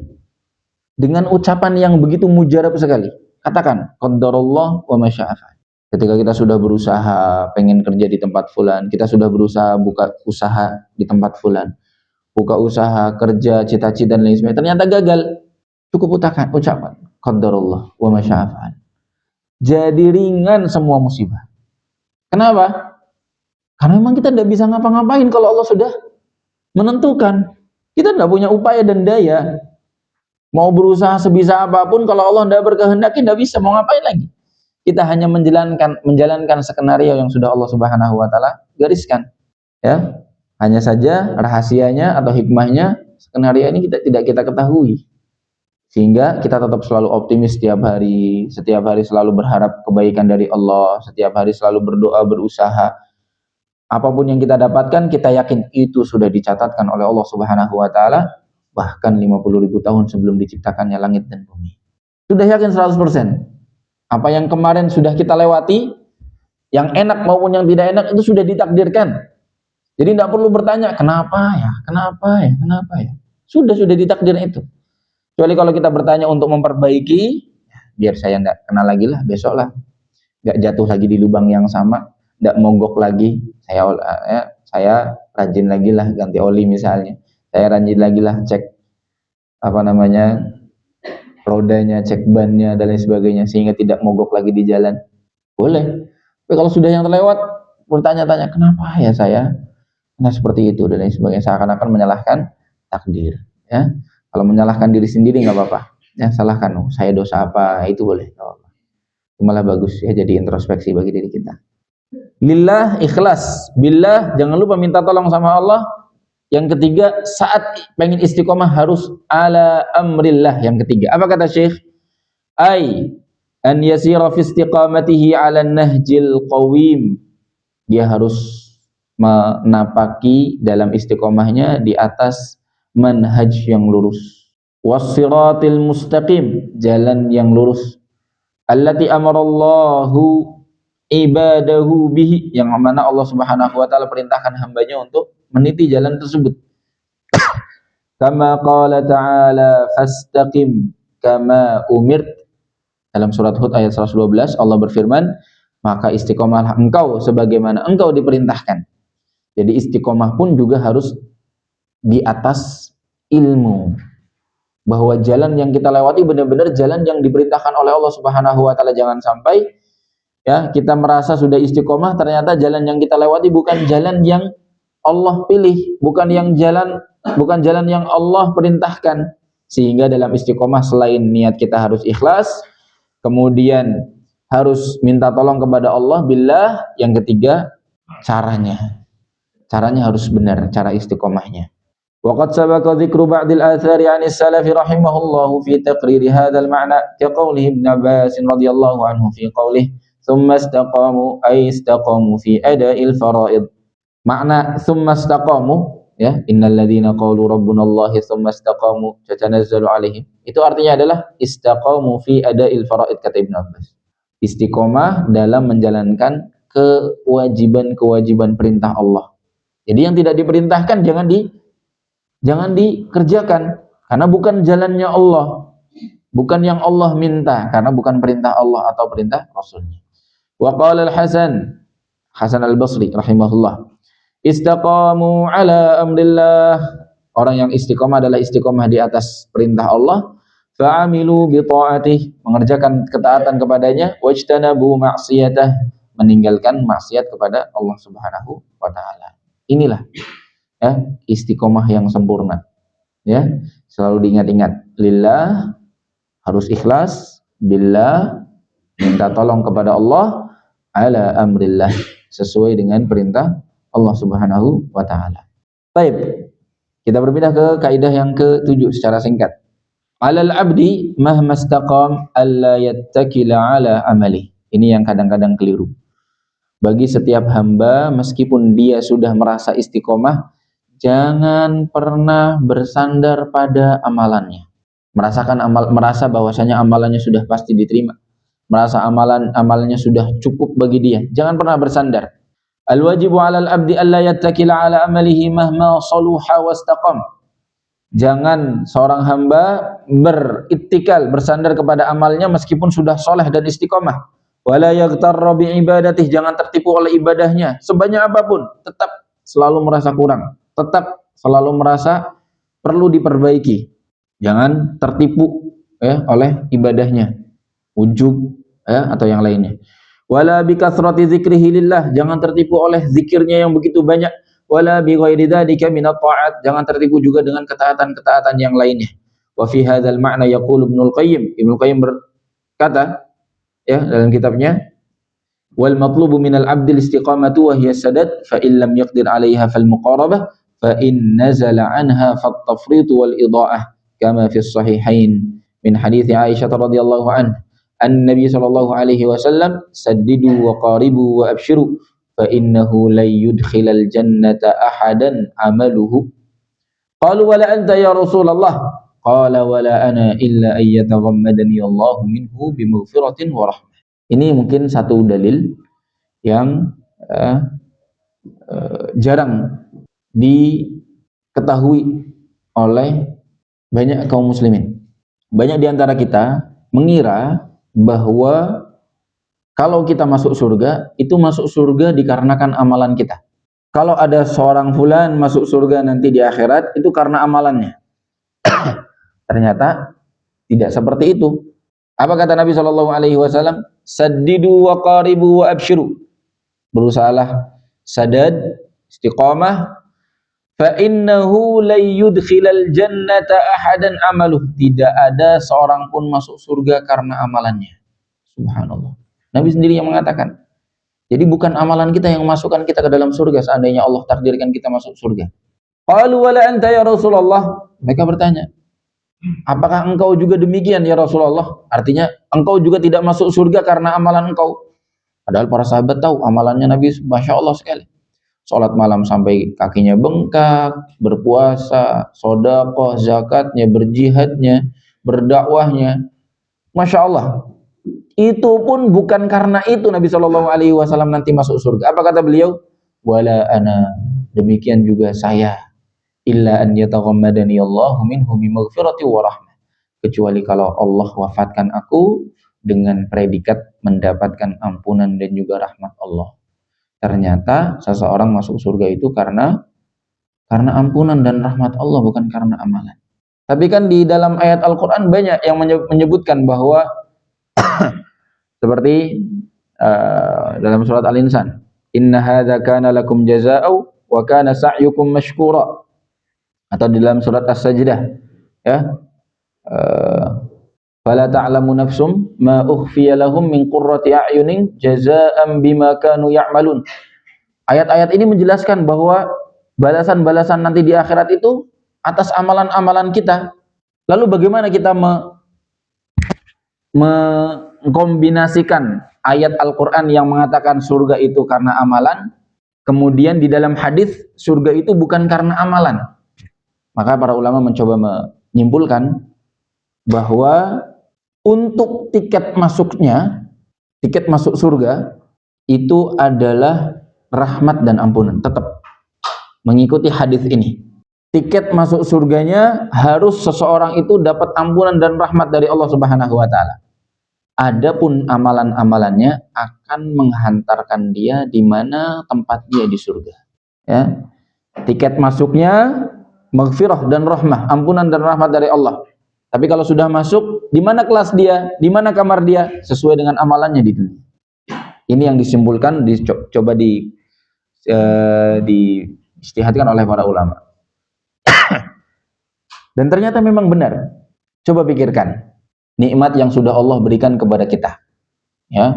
Dengan ucapan yang begitu mujarab sekali. Katakan, qadarullah wa ma syaa fa'al. Ketika kita sudah berusaha pengen kerja di tempat fulan, kita sudah berusaha buka usaha di tempat fulan, buka usaha, kerja, cita-cita dan lain sebagainya, ternyata gagal. Cukup ucapan qadarullah wa ma syaa fa'al. Jadi ringan semua musibah. Kenapa? Karena memang kita tidak bisa ngapa-ngapain kalau Allah sudah menentukan. Kita tidak punya upaya dan daya. Mau berusaha sebisa apapun, kalau Allah tidak berkehendak, tidak bisa. Mau ngapain lagi? Kita hanya menjalankan skenario yang sudah Allah Subhanahu wa Ta'ala gariskan. Ya, hanya saja rahasianya atau hikmahnya skenario ini tidak kita ketahui. Sehingga kita tetap selalu optimis setiap hari selalu berharap kebaikan dari Allah, setiap hari selalu berdoa, berusaha. Apapun yang kita dapatkan, kita yakin itu sudah dicatatkan oleh Allah Subhanahu wa Ta'ala, bahkan 50.000 tahun sebelum diciptakannya langit dan bumi. Sudah yakin 100%. Apa yang kemarin sudah kita lewati, yang enak maupun yang tidak enak, itu sudah ditakdirkan. Jadi tidak perlu bertanya, kenapa ya. Sudah ditakdir itu. Kecuali kalau kita bertanya untuk memperbaiki, biar saya tidak kena lagi lah, besok lah. Nggak jatuh lagi di lubang yang sama, tidak mogok lagi. Saya rajin lagi lah ganti oli misalnya. Saya rajin lagi lah cek rodanya, cek bannya dan lain sebagainya, sehingga tidak mogok lagi di jalan. Boleh. Tapi kalau sudah yang terlewat, bertanya-tanya, kenapa ya saya? Nah seperti itu dan lain sebagainya, seakan-akan menyalahkan takdir. Ya. Kalau menyalahkan diri sendiri nggak apa-apa, ya salahkan, saya dosa apa, itu boleh, nggak apa-apa. Malah bagus ya, jadi introspeksi bagi diri kita. Lillah, ikhlas. Billah, jangan lupa minta tolong sama Allah. Yang ketiga, saat pengen istiqomah harus ala amrillah. Yang ketiga, apa kata Syekh? Ai an yasira fi istiqamatihi ala nahjil qawim. Dia harus menapaki dalam istiqomahnya di atas manhaj yang lurus. Wassiratil mustaqim, jalan yang lurus. Allati amarallahu ibadahu bihi, yang mana Allah Subhanahu wa taala perintahkan hambanya untuk meniti jalan tersebut. Kama qala ta'ala fastaqim kama umirt. Dalam surat Hud ayat 112 Allah berfirman, maka istiqomahlah engkau sebagaimana engkau diperintahkan. Jadi istiqomah pun juga harus di atas ilmu, bahwa jalan yang kita lewati benar-benar jalan yang diperintahkan oleh Allah Subhanahu wa taala. Jangan sampai ya kita merasa sudah istiqomah, ternyata jalan yang kita lewati bukan jalan yang Allah pilih, bukan jalan yang Allah perintahkan. Sehingga dalam istiqomah selain niat kita harus ikhlas, kemudian harus minta tolong kepada Allah billah, yang ketiga caranya harus benar, cara istiqomahnya. Waqad sabaqa dzikru ba'dil athari 'anis salafi rahimahullahu fi taqriri hadzal ma'na ka qawlihi Ibnu Abbas radhiyallahu anhu fi qawlihi tsumma istaqamu ay istaqamu fi ada'il fara'id. Makna tsumma istaqamu, ya, innal ladzina qalu rabbunallahi tsumma istaqamu tatanazzalu 'alaihim, itu artinya adalah istaqamu fi ada'il fara'id, kata Ibnu Abbas. Istiqomah dalam menjalankan kewajiban-kewajiban perintah Allah. Jadi yang tidak diperintahkan jangan dikerjakan, karena bukan jalannya Allah, bukan yang Allah minta, karena bukan perintah Allah atau perintah Rasulnya. Wa qala Hasan al-Basri rahimahullah, istaqamu ala amrillah. Orang yang istiqomah adalah istiqomah di atas perintah Allah. Fa'amilu bi ta'atih, mengerjakan ketaatan kepadanya. Wajtanabu ma'siyatah, meninggalkan maksiat kepada Allah Subhanahu wa taala. Inilah ya istiqomah yang sempurna. Ya, selalu diingat-ingat. Lillah, harus ikhlas. Billah, minta tolong kepada Allah. Ala amrillah, sesuai dengan perintah Allah Subhanahu wa taala. Baik. Kita berpindah ke kaidah yang ke-7 secara singkat. Alal abdi mahma istaqam alla yattakila ala amali. Ini yang kadang-kadang keliru. Bagi setiap hamba, meskipun dia sudah merasa istiqomah, jangan pernah bersandar pada amalannya. Merasa bahwasanya amalannya sudah pasti diterima. Merasa amalannya sudah cukup bagi dia. Jangan pernah bersandar. Al-wajibu 'alal abdi alla yattakila 'ala amalihi mahma saluha wastaqam. Jangan seorang hamba berittikal, bersandar kepada amalnya meskipun sudah soleh dan istiqomah. Wala yaghtarra bi ibadatih, jangan tertipu oleh ibadahnya. Sebanyak apapun, tetap selalu merasa kurang, tetap selalu merasa perlu diperbaiki. Jangan tertipu ya oleh ibadahnya, ujub ya atau yang lainnya. Wala bi kathrati dzikrihi lillah, jangan tertipu oleh zikirnya yang begitu banyak. Wala bi ghairi dzalika min at-ta'at, jangan tertipu juga dengan ketaatan-ketaatan yang lainnya. Wa fi hadzal ma'na yaqulu Ibnu Qayyim berkata ya dalam kitabnya, wal matlubu minal abdil istiqamatu wa hiya sadad fa in lam yaqdir 'alaiha fal muqarabah fa in nazala 'anha fat tafrit wal ida'ah kama fi sahihain min hadits Aisyah radhiyallahu anha an-nabi sallallahu alaihi wasallam saddidu wa qaribu wa abshiru fa innahu la yudkhilal jannata ahadan amaluhu. Qalu wala anta ya Rasulullah? Qala wala ana illa an yataghammadani Allah minhu bimaghfiratin wa rahmah. Ini mungkin satu dalil yang jarang diketahui oleh banyak kaum muslimin. Banyak di antara kita mengira bahwa kalau kita masuk surga, itu masuk surga dikarenakan amalan kita. Kalau ada seorang fulan masuk surga nanti di akhirat, itu karena amalannya. Ternyata tidak seperti itu. Apa kata Nabi SAW? Saddidu wa qaribu wa abshiru. Berusahalah sadad, istiqamah. Fa innahu la yudkhilal jannata ahadan amaluh. Tidak ada seorang pun masuk surga karena amalannya. Subhanallah. Nabi sendiri yang mengatakan. Jadi bukan amalan kita yang memasukkan kita ke dalam surga seandainya Allah takdirkan kita masuk surga. Qalu wala anta ya Rasulullah. Mereka bertanya, apakah engkau juga demikian ya Rasulullah? Artinya engkau juga tidak masuk surga karena amalan engkau. Padahal para sahabat tahu amalannya Nabi Masya Allah sekali. Sholat malam sampai kakinya bengkak, berpuasa, sedekah, zakatnya, berjihadnya, berdakwahnya. Masya Allah. Itu pun bukan karena itu Nabi Shallallahu Alaihi Wasallam nanti masuk surga. Apa kata beliau? Wala ana, demikian juga saya. Illa an yataghammadani Allahu minhu bimaghfirati wa rahmah. Kecuali kalau Allah wafatkan aku dengan predikat mendapatkan ampunan dan juga rahmat Allah. Ternyata seseorang masuk surga itu karena ampunan dan rahmat Allah, bukan karena amalan. Tapi kan di dalam ayat Al-Quran banyak yang menyebutkan bahwa seperti dalam surat Al-Insan, inna hadza kana lakum jazaa'u wa kana sa'yukum mashkura. Atau di dalam surat As-Sajdah, ya, fala ta'lamu nafsum ma ukhfiya lahum min qurrati a'yunin jazaa'an bima kanu ya'malun. Ayat-ayat ini menjelaskan bahwa balasan-balasan nanti di akhirat itu atas amalan-amalan kita. Lalu bagaimana kita mengkombinasikan ayat Al-Quran yang mengatakan surga itu karena amalan, kemudian di dalam hadis surga itu bukan karena amalan? Maka para ulama mencoba menyimpulkan bahwa untuk tiket masuknya, tiket masuk surga itu adalah rahmat dan ampunan. Tetap mengikuti hadis ini. Tiket masuk surganya harus seseorang itu dapat ampunan dan rahmat dari Allah Subhanahu wa taala. Adapun amalan-amalannya akan menghantarkan dia di mana tempat dia di surga. Ya. Tiket masuknya maghfirah dan rahmah, ampunan dan rahmat dari Allah. Tapi kalau sudah masuk, di mana kelas dia, di mana kamar dia, sesuai dengan amalannya di dunia. Ini yang disimpulkan, coba diistihadkan oleh para ulama. Dan ternyata memang benar. Coba pikirkan nikmat yang sudah Allah berikan kepada kita. Ya.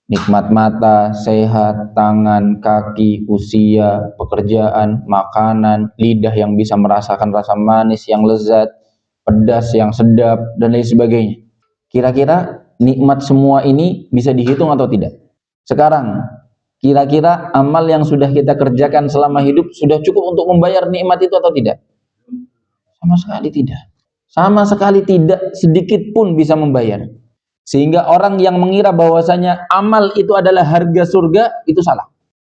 Nikmat mata, sehat, tangan, kaki, usia, pekerjaan, makanan, lidah yang bisa merasakan rasa manis yang lezat, pedas yang sedap, dan lain sebagainya. Kira-kira nikmat semua ini bisa dihitung atau tidak? Sekarang, kira-kira amal yang sudah kita kerjakan selama hidup sudah cukup untuk membayar nikmat itu atau tidak? Sama sekali tidak. Sama sekali tidak, sedikit pun bisa membayar. Sehingga orang yang mengira bahwasanya amal itu adalah harga surga, itu salah.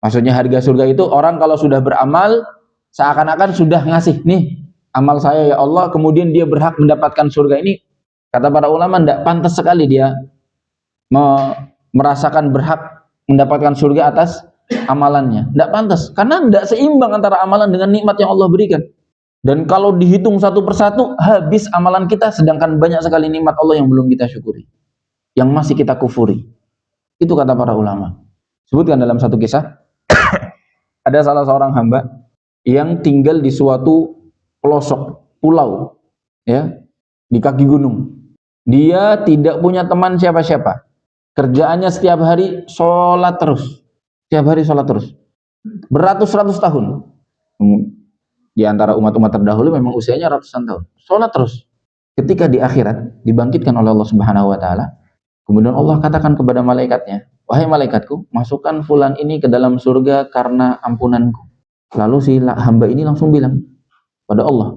Maksudnya harga surga itu orang kalau sudah beramal, seakan-akan sudah ngasih, nih amal saya ya Allah, kemudian dia berhak mendapatkan surga ini. Kata para ulama, tidak pantas sekali dia merasakan berhak mendapatkan surga atas amalannya. Tidak pantas, karena tidak seimbang antara amalan dengan nikmat yang Allah berikan. Dan kalau dihitung satu persatu, habis amalan kita, sedangkan banyak sekali nikmat Allah yang belum kita syukuri, yang masih kita kufuri. Itu kata para ulama. Sebutkan dalam satu kisah, ada salah seorang hamba yang tinggal di suatu pelosok pulau, ya, di kaki gunung. Dia tidak punya teman siapa-siapa. Kerjaannya setiap hari sholat terus. Setiap hari sholat terus. Beratus-ratus tahun. Di antara umat-umat terdahulu memang usianya ratusan tahun. Sholat terus. Ketika di akhirat dibangkitkan oleh Allah Subhanahu wa taala, kemudian Allah katakan kepada malaikatnya, wahai malaikatku, masukkan fulan ini ke dalam surga karena ampunanku. Lalu si hamba ini langsung bilang pada Allah,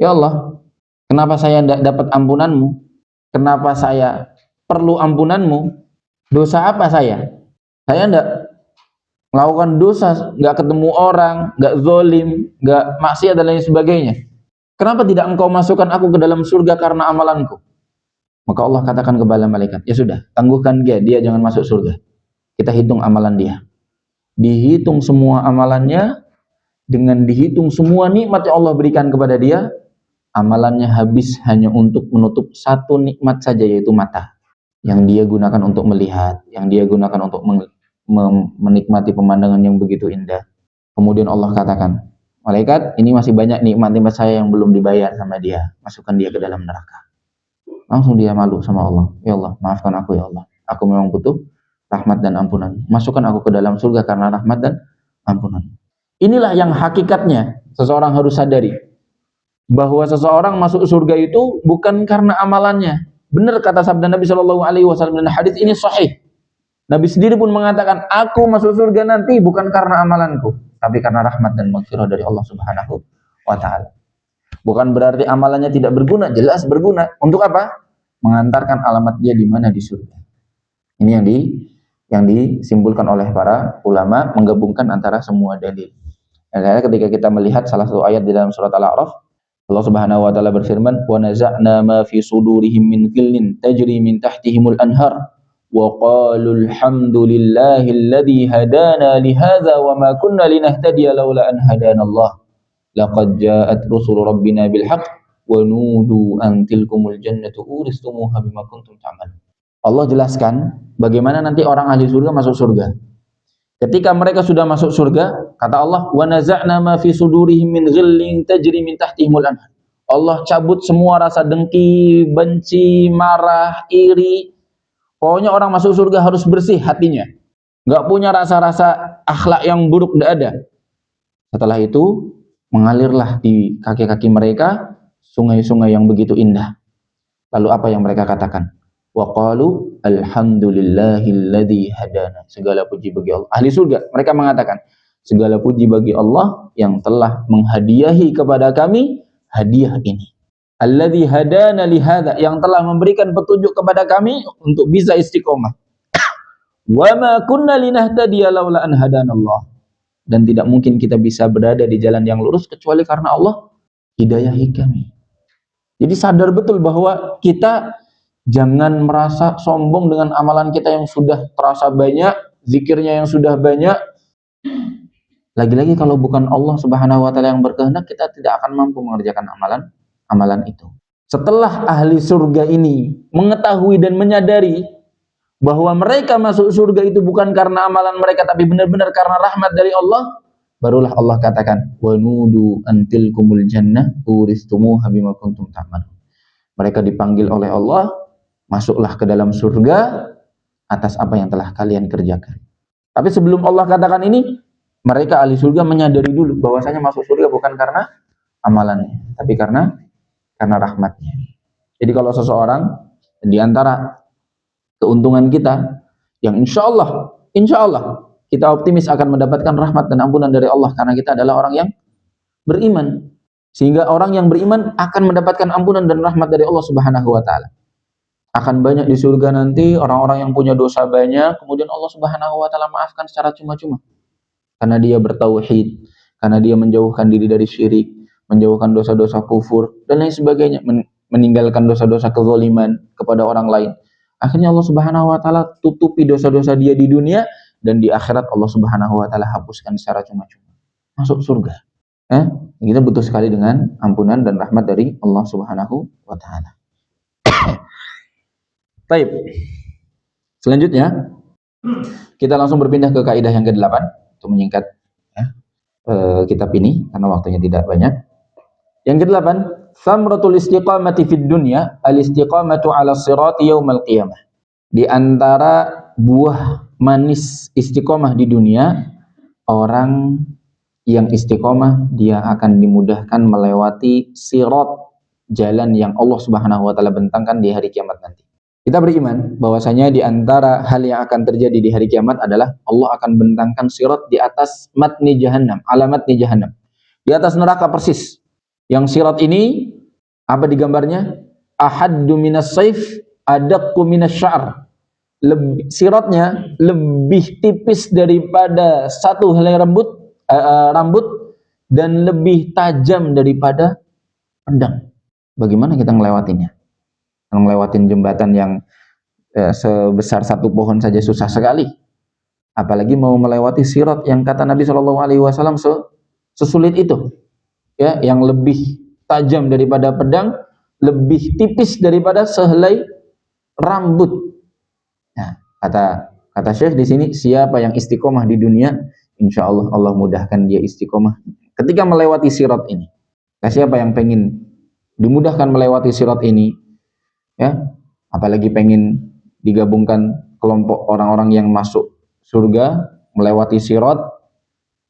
ya Allah, kenapa saya tidak dapat ampunanmu? Kenapa saya perlu ampunanmu? Dosa apa saya? Saya tidak melakukan dosa, nggak ketemu orang, nggak zolim, nggak maksiat dan lain sebagainya. Kenapa tidak engkau masukkan aku ke dalam surga karena amalanku? Maka Allah katakan kepada malaikat, ya sudah, tangguhkan dia jangan masuk surga. Kita hitung amalan dia. Dihitung semua amalannya, dengan dihitung semua nikmat yang Allah berikan kepada dia, amalannya habis hanya untuk menutup satu nikmat saja, yaitu mata. Yang dia gunakan untuk melihat, yang dia gunakan untuk menikmati pemandangan yang begitu indah. Kemudian Allah katakan, malaikat, ini masih banyak nikmat-nikmat saya yang belum dibayar sama dia. Masukkan dia ke dalam neraka. Langsung dia malu sama Allah. Ya Allah, maafkan aku ya Allah. Aku memang butuh rahmat dan ampunan. Masukkan aku ke dalam surga karena rahmat dan ampunan. Inilah yang hakikatnya seseorang harus sadari, bahwa seseorang masuk surga itu bukan karena amalannya. Benar kata sabda Nabi Shallallahu Alaihi Wasallam, dan hadis ini sahih. Nabi sendiri pun mengatakan, aku masuk surga nanti bukan karena amalanku, tapi karena rahmat dan maghfirah dari Allah Subhanahu wa Ta'ala. Bukan berarti amalannya tidak berguna, jelas berguna. Untuk apa? Mengantarkan alamat dia di mana, di surga. Ini yang disimpulkan oleh para ulama, menggabungkan antara semua dalil. Karena ketika kita melihat salah satu ayat di dalam surat Al-A'raf, Allah Subhanahu wa Ta'ala berfirman, wa naza'na ma fi sudurihim min ghillin tajri min tahtihimul anhar wa qalu alhamdulillahi alladhi hadana li hadza wa ma kunna linahtadiya laula an hadana Allah laqad ja'at rusul rabbina bil haqq wa nudu an tilkumul jannatu uristumuha bima kuntum ta'malun. Allah jelaskan bagaimana nanti orang ahli surga masuk surga. Ketika mereka sudah masuk surga, kata Allah, wa naza'na ma fi sudurihim min ghillin tajri min tahtihimul anhar. Allah cabut semua rasa dengki, benci, marah, iri. Pokoknya orang masuk surga harus bersih hatinya. Enggak punya rasa-rasa akhlak yang buruk, enggak ada. Setelah itu, mengalirlah di kaki-kaki mereka sungai-sungai yang begitu indah. Lalu apa yang mereka katakan? Wa qalu alhamdulillahilladzi hadana. Segala puji bagi Allah. Ahli surga, mereka mengatakan, segala puji bagi Allah yang telah menghadiahi kepada kami hadiah ini. Alladzi hadana li hadza, yang telah memberikan petunjuk kepada kami untuk bisa istiqomah. Wa ma kunna linahtadiya laula an hadanallah. Dan tidak mungkin kita bisa berada di jalan yang lurus kecuali karena Allah hidayahi kami. Jadi sadar betul bahwa kita jangan merasa sombong dengan amalan kita yang sudah terasa banyak, zikirnya yang sudah banyak. Lagi-lagi kalau bukan Allah Subhanahu wa Ta'ala yang berkehendak, kita tidak akan mampu mengerjakan amalan itu. Setelah ahli surga ini mengetahui dan menyadari bahwa mereka masuk surga itu bukan karena amalan mereka, tapi benar-benar karena rahmat dari Allah, barulah Allah katakan, wa nudu antilkumul jannah uristumuha bima kuntum ta'malun. Mereka dipanggil oleh Allah, masuklah ke dalam surga atas apa yang telah kalian kerjakan. Tapi sebelum Allah katakan ini, mereka ahli surga menyadari dulu bahwasanya masuk surga bukan karena amalannya, tapi karena rahmatnya. Jadi kalau seseorang, di antara keuntungan kita yang insya Allah kita optimis akan mendapatkan rahmat dan ampunan dari Allah karena kita adalah orang yang beriman. Sehingga orang yang beriman akan mendapatkan ampunan dan rahmat dari Allah Subhanahu wa Ta'ala. Akan banyak di surga nanti orang-orang yang punya dosa banyak, kemudian Allah Subhanahu wa Ta'ala maafkan secara cuma-cuma. Karena dia bertauhid, karena dia menjauhkan diri dari syirik, menjauhkan dosa-dosa kufur dan lain sebagainya, meninggalkan dosa-dosa kezaliman kepada orang lain. Akhirnya Allah Subhanahu wa Ta'ala tutupi dosa-dosa dia di dunia, dan di akhirat Allah Subhanahu wa Ta'ala hapuskan secara cuma-cuma. Masuk surga. Kita butuh sekali dengan ampunan dan rahmat dari Allah Subhanahu wa Ta'ala. Baik. Selanjutnya kita langsung berpindah ke kaidah yang ke-8 untuk menyingkat kitab ini karena waktunya tidak banyak. Yang ke-8, samratul istiqamati fid dunya al-istiqamatu 'ala sirati yaumal qiyamah. Di antara buah manis istiqomah di dunia, orang yang istiqomah dia akan dimudahkan melewati sirat, jalan yang Allah Subhanahu wa Ta'ala bentangkan di hari kiamat nanti. Kita beriman bahwasanya di antara hal yang akan terjadi di hari kiamat adalah Allah akan bentangkan sirat di atas matni jahannam, alamat di jahannam. Di atas neraka persis. Yang sirat ini apa digambarnya? Ahaddu minas saif, adaqqu minas sya'r. Siratnya lebih tipis daripada satu helai rambut dan lebih tajam daripada pedang. Bagaimana kita ngelewatinya? Ngelewatin jembatan yang sebesar satu pohon saja susah sekali. Apalagi mau melewati sirat yang kata Nabi SAW sesulit itu. Ya, yang lebih tajam daripada pedang, lebih tipis daripada sehelai rambut. Nah, kata Syekh di sini, siapa yang istiqomah di dunia, insya Allah Allah mudahkan dia istiqomah ketika melewati sirat ini. Nah, siapa yang pengen dimudahkan melewati sirat ini, ya, apalagi pengen digabungkan kelompok orang-orang yang masuk surga melewati sirat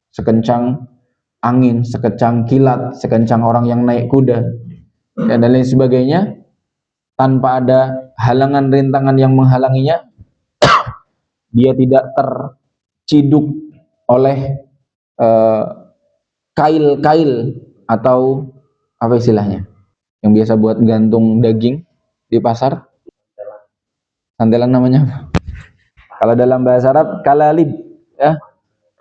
sekencang angin, sekencang kilat, sekencang orang yang naik kuda dan lain sebagainya, tanpa ada halangan rintangan yang menghalanginya. Dia tidak terciduk oleh kail-kail atau apa istilahnya yang biasa buat gantung daging di pasar, santelan namanya. Kalau dalam bahasa Arab kalalib, ya,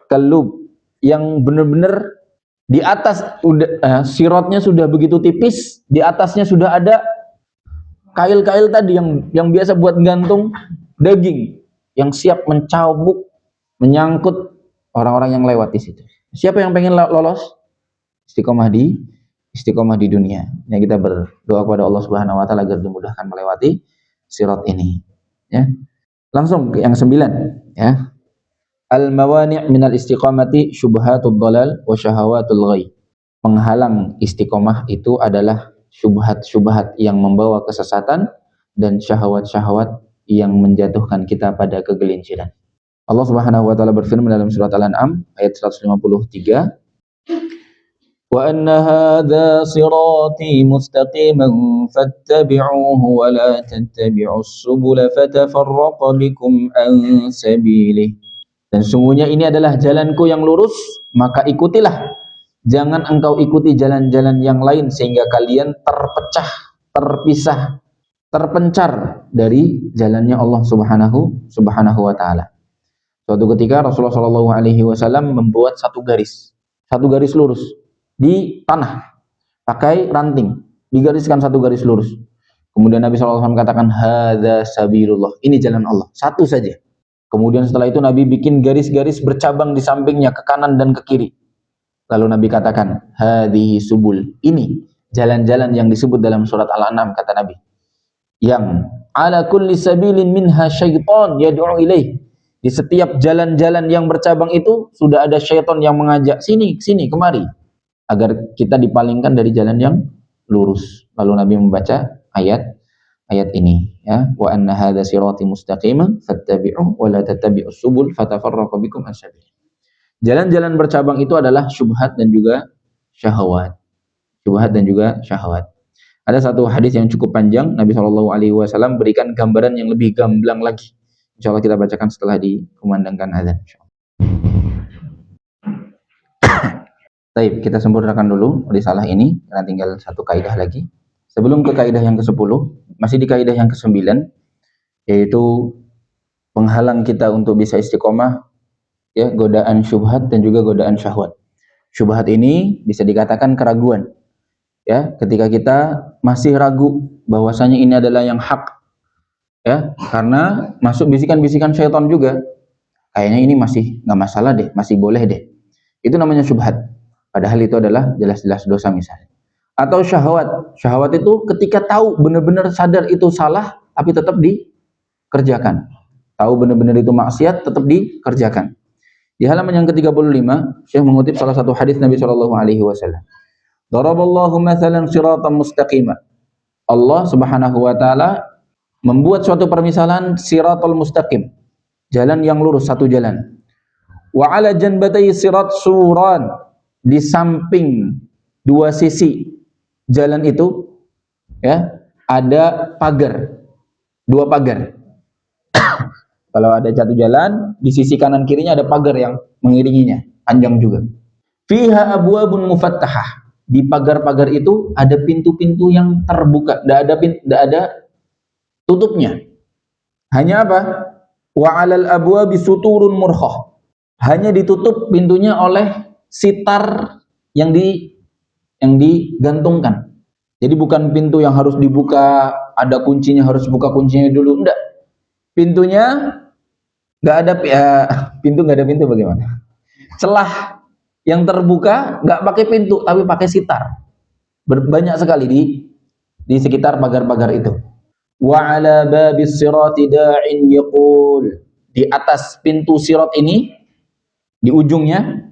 kelub, yang benar-benar di atas sirotnya sudah begitu tipis, di atasnya sudah ada kail-kail tadi yang biasa buat gantung daging, yang siap mencabuk, menyangkut orang-orang yang lewat di situ. Siapa yang pengen lolos? Istiqomah di dunia. Ya, kita berdoa kepada Allah Subhanahu wa taala agar dimudahkan melewati sirat ini. Ya. Langsung ke yang 9, ya. Al-mawani' minal istiqamati syubhatud dhalal wa syahawatul ghay. Penghalang istiqomah itu adalah syubhat-syubhat yang membawa kesesatan dan syahwat-syahwat yang menjatuhkan kita pada kegelinciran. Allah Subhanahu wa taala berfirman dalam surat Al-An'am ayat 153, wa anna hadza sirati mustaqiman fattabi'uhu wa la tattabi'us subula fatafarraqa bikum an sabilihi. Dan sungguhnya ini adalah jalanku yang lurus, maka ikutilah. Jangan engkau ikuti jalan-jalan yang lain sehingga kalian terpecah, terpisah, terpencar dari jalannya Allah Subhanahu wa taala. Suatu ketika Rasulullah Shallallahu alaihi wasallam membuat satu garis lurus di tanah pakai ranting, digariskan satu garis lurus. Kemudian Nabi SAW katakan, hadza sabilullah, ini jalan Allah, satu saja. Kemudian setelah itu Nabi bikin garis-garis bercabang di sampingnya, ke kanan dan ke kiri. Lalu Nabi katakan, hadhihi subul, ini jalan-jalan yang disebut dalam surat Al-An'am, kata Nabi, yang ala kulli sabilin minha syaitan yad'u ilaih. Di setiap jalan-jalan yang bercabang itu sudah ada syaitan yang mengajak sini, kemari, agar kita dipalingkan dari jalan yang lurus. Lalu Nabi membaca ayat ini, ya, wa anna hadza sirati mustaqiman fattabi'uhu wa la tattabi'us subul fatafarraqu bikum an sabilihi. Jalan-jalan bercabang itu adalah syubhat dan juga syahwat. Ada satu hadis yang cukup panjang, Nabi Shallallahu alaihi wasallam berikan gambaran yang lebih gamblang lagi. Insyaallah kita bacakan setelah dikumandangkan azan. Baik, kita sempurnakan dulu risalah ini karena tinggal satu kaidah lagi. Sebelum ke kaidah yang ke-10, masih di kaidah yang ke-9, yaitu penghalang kita untuk bisa istiqomah, ya, godaan syubhat dan juga godaan syahwat. Syubhat ini bisa dikatakan keraguan. Ya, ketika kita masih ragu bahwasanya ini adalah yang hak, ya, karena masuk bisikan-bisikan syaitan juga. Kayaknya ini masih nggak masalah deh, masih boleh deh. Itu namanya syubhat. Padahal itu adalah jelas-jelas dosa misalnya. Atau syahwat. Syahwat itu ketika tahu benar-benar sadar itu salah, tapi tetap dikerjakan. Tahu benar-benar itu maksiat, tetap dikerjakan. Di halaman yang ke-35, Syekh mengutip salah satu hadis Nabi Shallallahu alaihi wasallam. Daraballahu mathalan siratan mustaqima. Allah Subhanahu wa taala membuat suatu permisalan siratal mustaqim, jalan yang lurus, satu jalan. Wa ala janbatay sirat suran, di samping dua sisi jalan itu, ya, ada pagar, dua pagar. Kalau ada satu jalan, di sisi kanan kirinya ada pagar yang mengiringinya, panjang juga. Fiha abwabun mufattahah, di pagar-pagar itu ada pintu-pintu yang terbuka, tidak ada tutupnya. Hanya apa? Wa 'alal abwabi suturun murkhah, hanya ditutup pintunya oleh sitar yang digantungkan. Jadi bukan pintu yang harus dibuka, ada kuncinya, harus buka kuncinya dulu, enggak. Pintunya enggak ada, pintu enggak ada pintu bagaimana? Celah yang terbuka enggak pakai pintu tapi pakai sitar. Banyak sekali di sekitar pagar-pagar itu. Wa 'ala babis sirati da'in yaqul, di atas pintu sirat ini, di ujungnya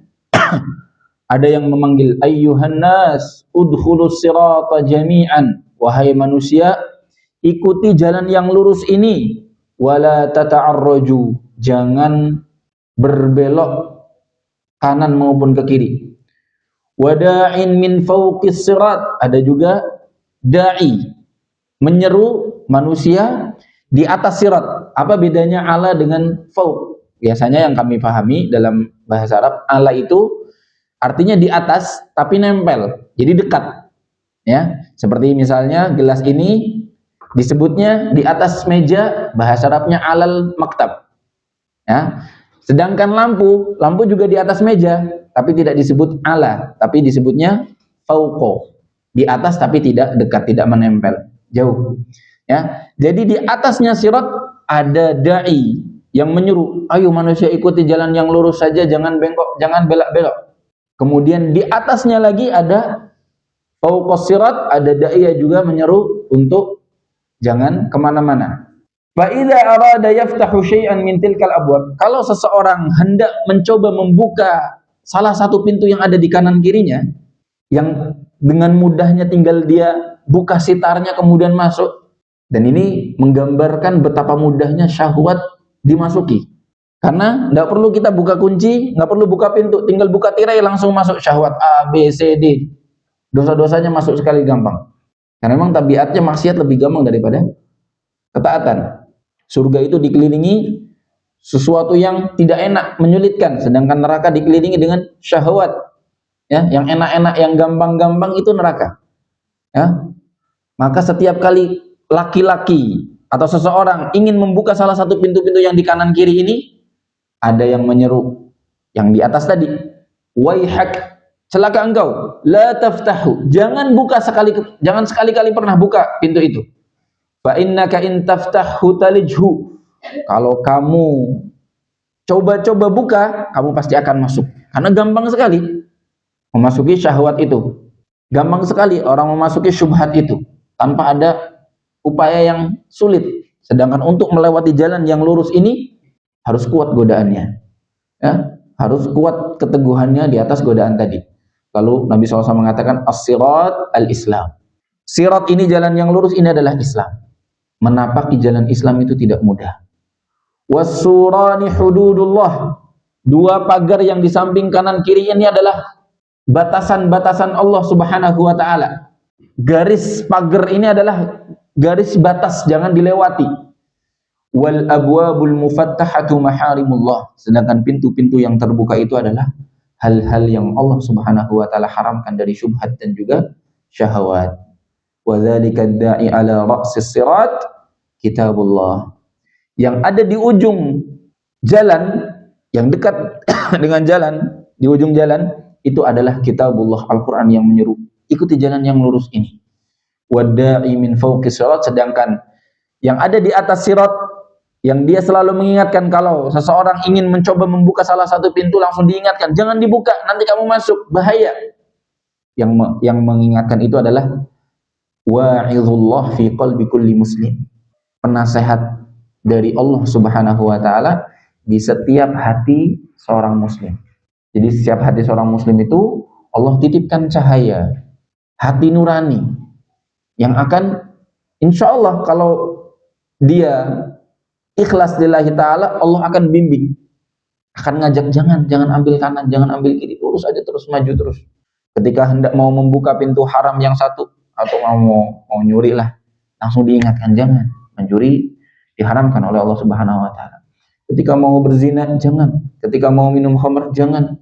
ada yang memanggil, ayyuhan nas udkhulus sirata jami'an, wahai manusia, ikuti jalan yang lurus ini, wala tata'arraju, jangan berbelok kanan maupun ke kiri. Wada'in min fawqis sirat, ada juga da'i, menyeru manusia di atas sirat. Apa bedanya ala dengan fauq? Biasanya yang kami pahami dalam bahasa Arab, ala itu artinya di atas tapi nempel, jadi dekat. Ya, seperti misalnya gelas ini disebutnya di atas meja, bahasa Arabnya alal maktab. Ya. Sedangkan lampu juga di atas meja, tapi tidak disebut ala, tapi disebutnya fauqo, di atas tapi tidak dekat, tidak menempel, jauh. Ya, jadi di atasnya sirat ada dai yang menyuruh, ayo manusia ikuti jalan yang lurus saja, jangan bengkok, jangan belok-belok. Kemudian di atasnya lagi ada fauqos sirat, ada dai juga menyeru untuk jangan kemana-mana. Fa'idha arada yaftahu syai'an min tilkal abwab, kalau seseorang hendak mencoba membuka salah satu pintu yang ada di kanan kirinya, yang dengan mudahnya tinggal dia buka sitarnya kemudian masuk, dan ini menggambarkan betapa mudahnya syahwat dimasuki. Karena tidak perlu kita buka kunci, nggak perlu buka pintu, tinggal buka tirai langsung masuk syahwat A, B, C, D. Dosa-dosanya masuk sekali gampang. Karena memang tabiatnya maksiat lebih gampang daripada ketaatan. Surga itu dikelilingi sesuatu yang tidak enak, menyulitkan, sedangkan neraka dikelilingi dengan syahwat. Ya, yang enak-enak, yang gampang-gampang itu neraka. Ya. Maka setiap kali laki-laki atau seseorang ingin membuka salah satu pintu-pintu yang di kanan kiri ini, ada yang menyeru yang di atas tadi, waihak, celaka engkau, la taftahu, jangan sekali-kali pernah buka pintu itu. Fa innaka in taftahu talijhu, kalau kamu coba-coba buka, kamu pasti akan masuk. Karena gampang sekali memasuki syahwat itu. Gampang sekali orang memasuki syubhat itu tanpa ada upaya yang sulit. Sedangkan untuk melewati jalan yang lurus ini harus kuat godaannya. Ya, harus kuat keteguhannya di atas godaan tadi. Lalu Nabi SAW mengatakan as-sirat al-Islam. Sirat ini, jalan yang lurus ini adalah Islam. Menapaki jalan Islam itu tidak mudah. Was-surani hududullah. Dua pagar yang di samping kanan kiri ini adalah batasan-batasan Allah Subhanahu wa taala. Garis pagar ini adalah garis batas, jangan dilewati. Wal abwabul mufattahatu maharimullah. Sedangkan pintu-pintu yang terbuka itu adalah hal-hal yang Allah Subhanahu wa taala haramkan dari syubhat dan juga syahwat. Wa dzalika da'i ala ra'sis sirat kitabullah. Yang ada di ujung jalan, yang dekat dengan jalan, di ujung jalan itu adalah kitabullah, Al-Qur'an yang menyeru ikuti jalan yang lurus ini. Wa da'i min fawqis sirat, sedangkan yang ada di atas sirat, yang dia selalu mengingatkan kalau seseorang ingin mencoba membuka salah satu pintu, langsung diingatkan, jangan dibuka, nanti kamu masuk, bahaya. Yang mengingatkan itu adalah wa'idhullah fi qalbi kulli muslim, penasehat dari Allah Subhanahu wa taala di setiap hati seorang muslim. Jadi setiap hati seorang muslim itu Allah titipkan cahaya, hati nurani yang akan insyaallah kalau dia ikhlas lillahi ta'ala, Allah akan bimbing, akan ngajak, jangan ambil kanan, jangan ambil kiri, lurus aja terus, maju terus. Ketika hendak mau membuka pintu haram yang satu, atau mau nyuri lah, langsung diingatkan, jangan, mencuri diharamkan oleh Allah Subhanahu wa taala. Ketika mau berzina, jangan. Ketika mau minum khamr, jangan.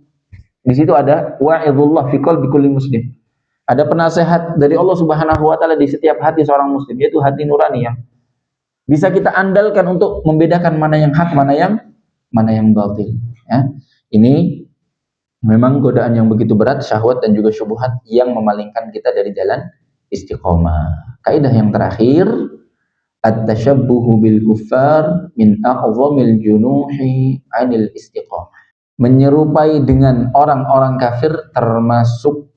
Di situ ada wa'idhullah fi qalbi kulli muslim. Ada penasehat dari Allah Subhanahu wa taala di setiap hati seorang muslim, yaitu hati nurani yang bisa kita andalkan untuk membedakan mana yang hak, mana yang batil. Ya. Ini memang godaan yang begitu berat, syahwat dan juga syubhat yang memalingkan kita dari jalan istiqomah. Kaidah yang terakhir, at-tashabbuhu bil kuffar min a'zamil junuhi 'anil istiqomah. Menyerupai dengan orang-orang kafir termasuk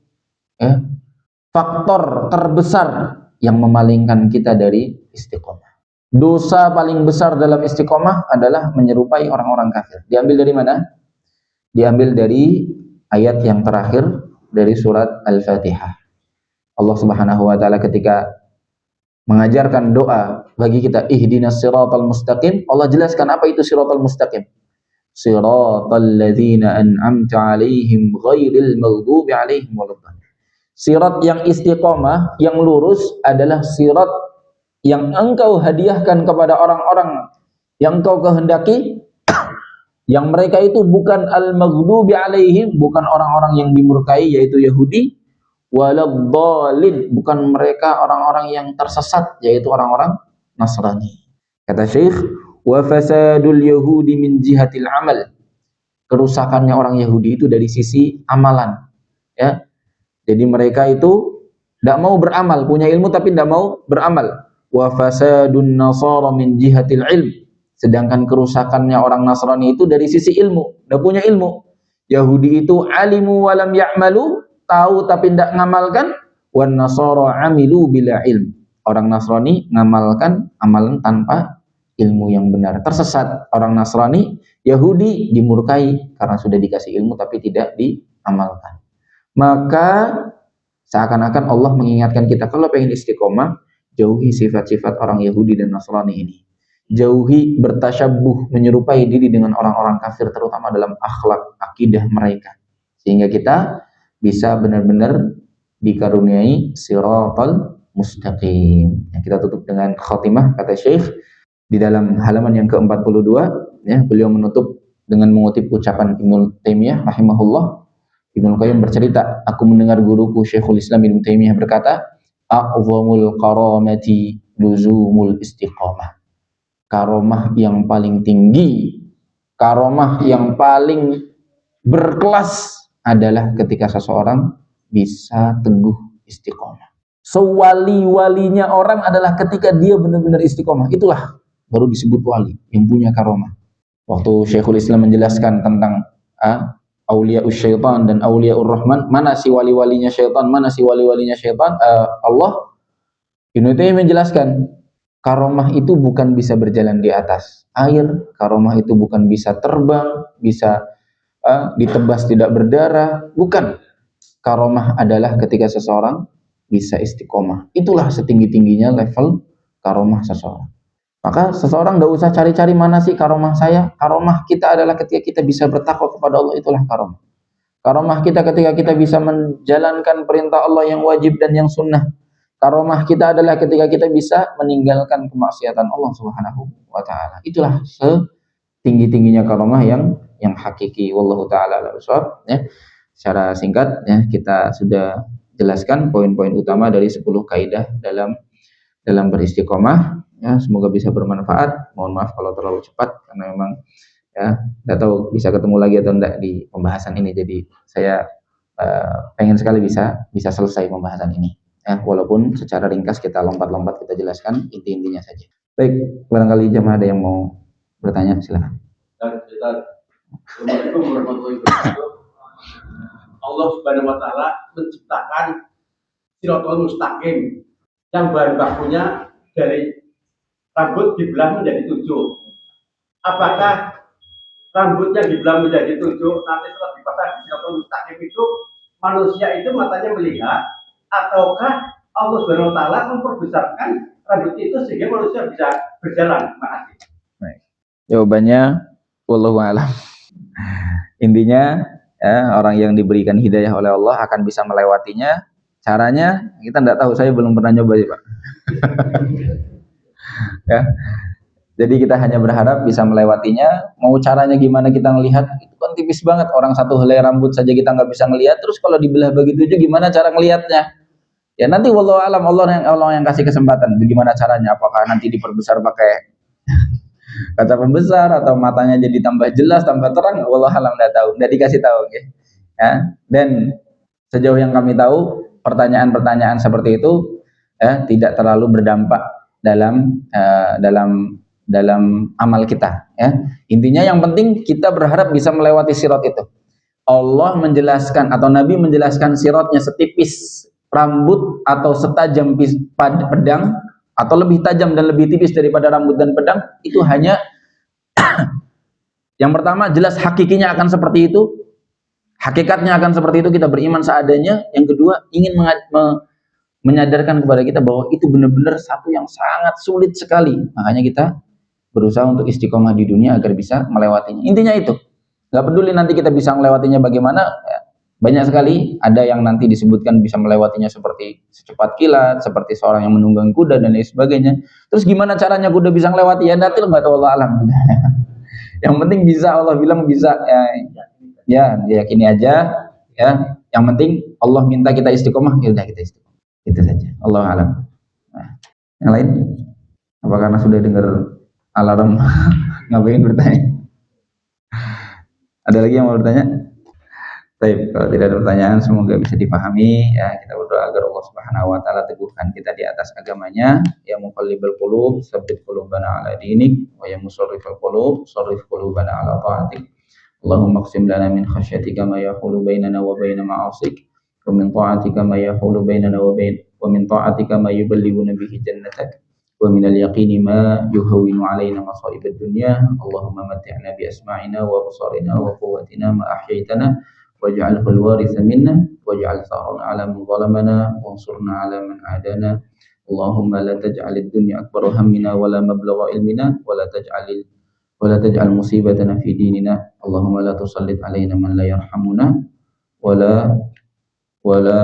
faktor terbesar yang memalingkan kita dari istiqomah. Dosa paling besar dalam istiqomah adalah menyerupai orang-orang kafir. Diambil dari mana? Diambil dari ayat yang terakhir dari surat Al-Fatihah. Allah Subhanahu wa taala ketika mengajarkan doa bagi kita, ihdinas siratal mustaqim. Allah jelaskan apa itu siratal mustaqim. Siratal ladzina an'amta 'alaihim ghairil maghdubi 'alaihim waladdallin. Sirat yang istiqomah, yang lurus adalah sirat yang engkau hadiahkan kepada orang-orang yang engkau kehendaki, yang mereka itu bukan al-maghdubi 'alaihim, bukan orang-orang yang dimurkai yaitu Yahudi, waladdallin, bukan mereka orang-orang yang tersesat yaitu orang-orang Nasrani. Kata Syekh, wa fasadul yahudi min jihatil amal. Kerusakannya orang Yahudi itu dari sisi amalan, ya. Jadi mereka itu tidak mau beramal, punya ilmu tapi tidak mau beramal. Wa fasadun nasara min jihatil ilm. Sedangkan kerusakannya orang Nasrani itu dari sisi ilmu, tidak punya ilmu. Yahudi itu alimu walam ya'malu, tahu tapi tidak ngamalkan. Wan nasara amilu bila ilm. Orang Nasrani ngamalkan amalan tanpa ilmu yang benar. Tersesat orang Nasrani. Yahudi dimurkai karena sudah dikasih ilmu tapi tidak diamalkan. Maka seakan-akan Allah mengingatkan kita, kalau pengen istiqomah, jauhi sifat-sifat orang Yahudi dan Nasrani ini. Jauhi bertasyabuh, menyerupai diri dengan orang-orang kafir, terutama dalam akhlak, akidah mereka. Sehingga kita bisa benar-benar dikaruniai siratal mustaqim. Yang kita tutup dengan khotimah, kata Syekh, di dalam halaman yang ke-42, ya, beliau menutup dengan mengutip ucapan Ibnu Taimiyah rahimahullah. Ibnu Qayyim bercerita, aku mendengar guruku Syekhul Islam Ibnu Taimiyah berkata, a'zamul karamati luzumul istiqamah. Karomah yang paling tinggi, karomah yang paling berkelas adalah ketika seseorang bisa teguh istiqamah. Sewali-walinya orang adalah ketika dia benar-benar istiqamah. Itulah baru disebut wali yang punya karomah. Waktu Syekhul Islam menjelaskan tentang Auliyaus syaitan dan Auliyaur Rahman, mana si wali-walinya syaitan, mana si wali-walinya syaitan, Allah. Ibnu Taimiyah menjelaskan, karomah itu bukan bisa berjalan di atas air, karomah itu bukan bisa terbang, bisa ditebas tidak berdarah, bukan. Karomah adalah ketika seseorang bisa istiqomah. Itulah setinggi-tingginya level karomah seseorang. Maka seseorang tidak usah cari-cari mana sih karomah saya. Karomah kita adalah ketika kita bisa bertakwa kepada Allah, itulah karomah. Karomah kita ketika kita bisa menjalankan perintah Allah yang wajib dan yang sunnah. Karomah kita adalah ketika kita bisa meninggalkan kemaksiatan Allah Subhanahu wa taala. Itulah setinggi-tingginya karomah yang hakiki. Wallahu taala a'lam bishawab, ya. Secara singkat, ya, kita sudah jelaskan poin-poin utama dari 10 kaidah dalam beristiqomah. Ya, semoga bisa bermanfaat. Mohon maaf kalau terlalu cepat karena memang, ya, tidak tahu bisa ketemu lagi atau tidak di pembahasan ini. Jadi saya pengen sekali bisa selesai pembahasan ini. Ya, walaupun secara ringkas kita lompat-lompat kita jelaskan inti-intinya saja. Baik, barangkali jemaah ada yang mau bertanya, silakan. Assalamualaikum warahmatullahi wabarakatuh. Allah Subhanahu wa taala menciptakan siratal mustaqim yang bahan bakunya dari rambut dibelah menjadi 7. Apakah rambut yang dibelah menjadi 7 nanti setelah dipasang di siratal mustaqim itu manusia itu matanya melihat, ataukah Allah Subhanahu wa taala memperbesarkan rambut itu sehingga manusia bisa berjalan? Terima kasih. Baik. Jawabannya wallahu a'lam. Intinya, ya, orang yang diberikan hidayah oleh Allah akan bisa melewatinya. Caranya kita tidak tahu, saya belum pernah nyoba, Pak. Ya. Jadi kita hanya berharap bisa melewatinya. Mau caranya gimana kita ngelihat? Itu kan tipis banget. Orang satu helai rambut saja kita nggak bisa ngelihat. Terus kalau dibelah begitu aja gimana cara ngelihatnya? Ya nanti wallahu alam, Allah yang kasih kesempatan. Bagaimana caranya? Apakah nanti diperbesar pakai kaca pembesar atau matanya jadi tambah jelas, tambah terang? Wallahu alam, nggak tahu. Nggak dikasih tahu, okay? Ya. Dan sejauh yang kami tahu, pertanyaan-pertanyaan seperti itu, ya, tidak terlalu berdampak dalam amal kita, ya. Intinya yang penting kita berharap bisa melewati sirat itu. Allah menjelaskan atau Nabi menjelaskan siratnya setipis rambut atau setajam pedang atau lebih tajam dan lebih tipis daripada rambut dan pedang. Itu hanya yang pertama jelas hakikinya akan seperti itu, hakikatnya akan seperti itu, kita beriman seadanya. Yang kedua ingin menyadarkan kepada kita bahwa itu benar-benar satu yang sangat sulit sekali. Makanya kita berusaha untuk istiqomah di dunia agar bisa melewatinya. Intinya itu. Nggak peduli nanti kita bisa melewatinya bagaimana, ya, banyak sekali ada yang nanti disebutkan bisa melewatinya seperti secepat kilat, seperti seorang yang menunggang kuda dan lain sebagainya. Terus gimana caranya kuda bisa melewati? Ya nanti nggak tahu, Allah alam. Yang penting bisa, Allah bilang bisa, ya diyakini aja, ya. Yang penting Allah minta kita istiqomah, ya udah kita istiqomah. Itu saja. Allah alam. Nah, yang lain? Apa karena sudah dengar alarm nggak pengen bertanya? Ada lagi yang mau bertanya? Baik, kalau tidak ada pertanyaan semoga bisa dipahami ya. Kita berdoa agar Allah Subhanahu wa taala teguhkan kita di atas agamanya, ya muqallibal qulub, tsabbit qulubana ala dinik, wa ya musarrifal qulub, sarrif qulubana ala ta'atik. Allahumma qsim lana min khasyatika ma yahulu bainana wa baina ma'asik, wa min ta'atika ma yahulu bainana wa min ta'atika ma yuballighuna bihi jannatak, wa min al-yaqini ma yuhawwinu alaina masa'ibad dunya. Allahumma matti'na bi asma'ina wa absarina wa quwwatina ma ahyaytana waj'alhu al-waritha minna waj'al tharana 'ala man zalamana wansurna 'ala man 'adana. Allahumma la taj'al ad-dunya akbar hammina wa la mablagha ilmina wa la taj'al musibatana fi dinina. Allahumma la tusallit 'alaina man la yarhamuna wa la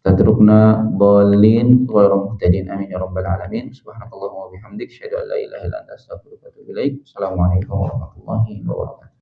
tatrukna dhalin ghairu muhtadin. Amin ya rabbal alamin. Subhanakallahumma wa bihamdik asyhadu an la ilaha illa anta astaghfiruka wa atubu ilaik. Assalamualaikum warahmatullahi wabarakatuh.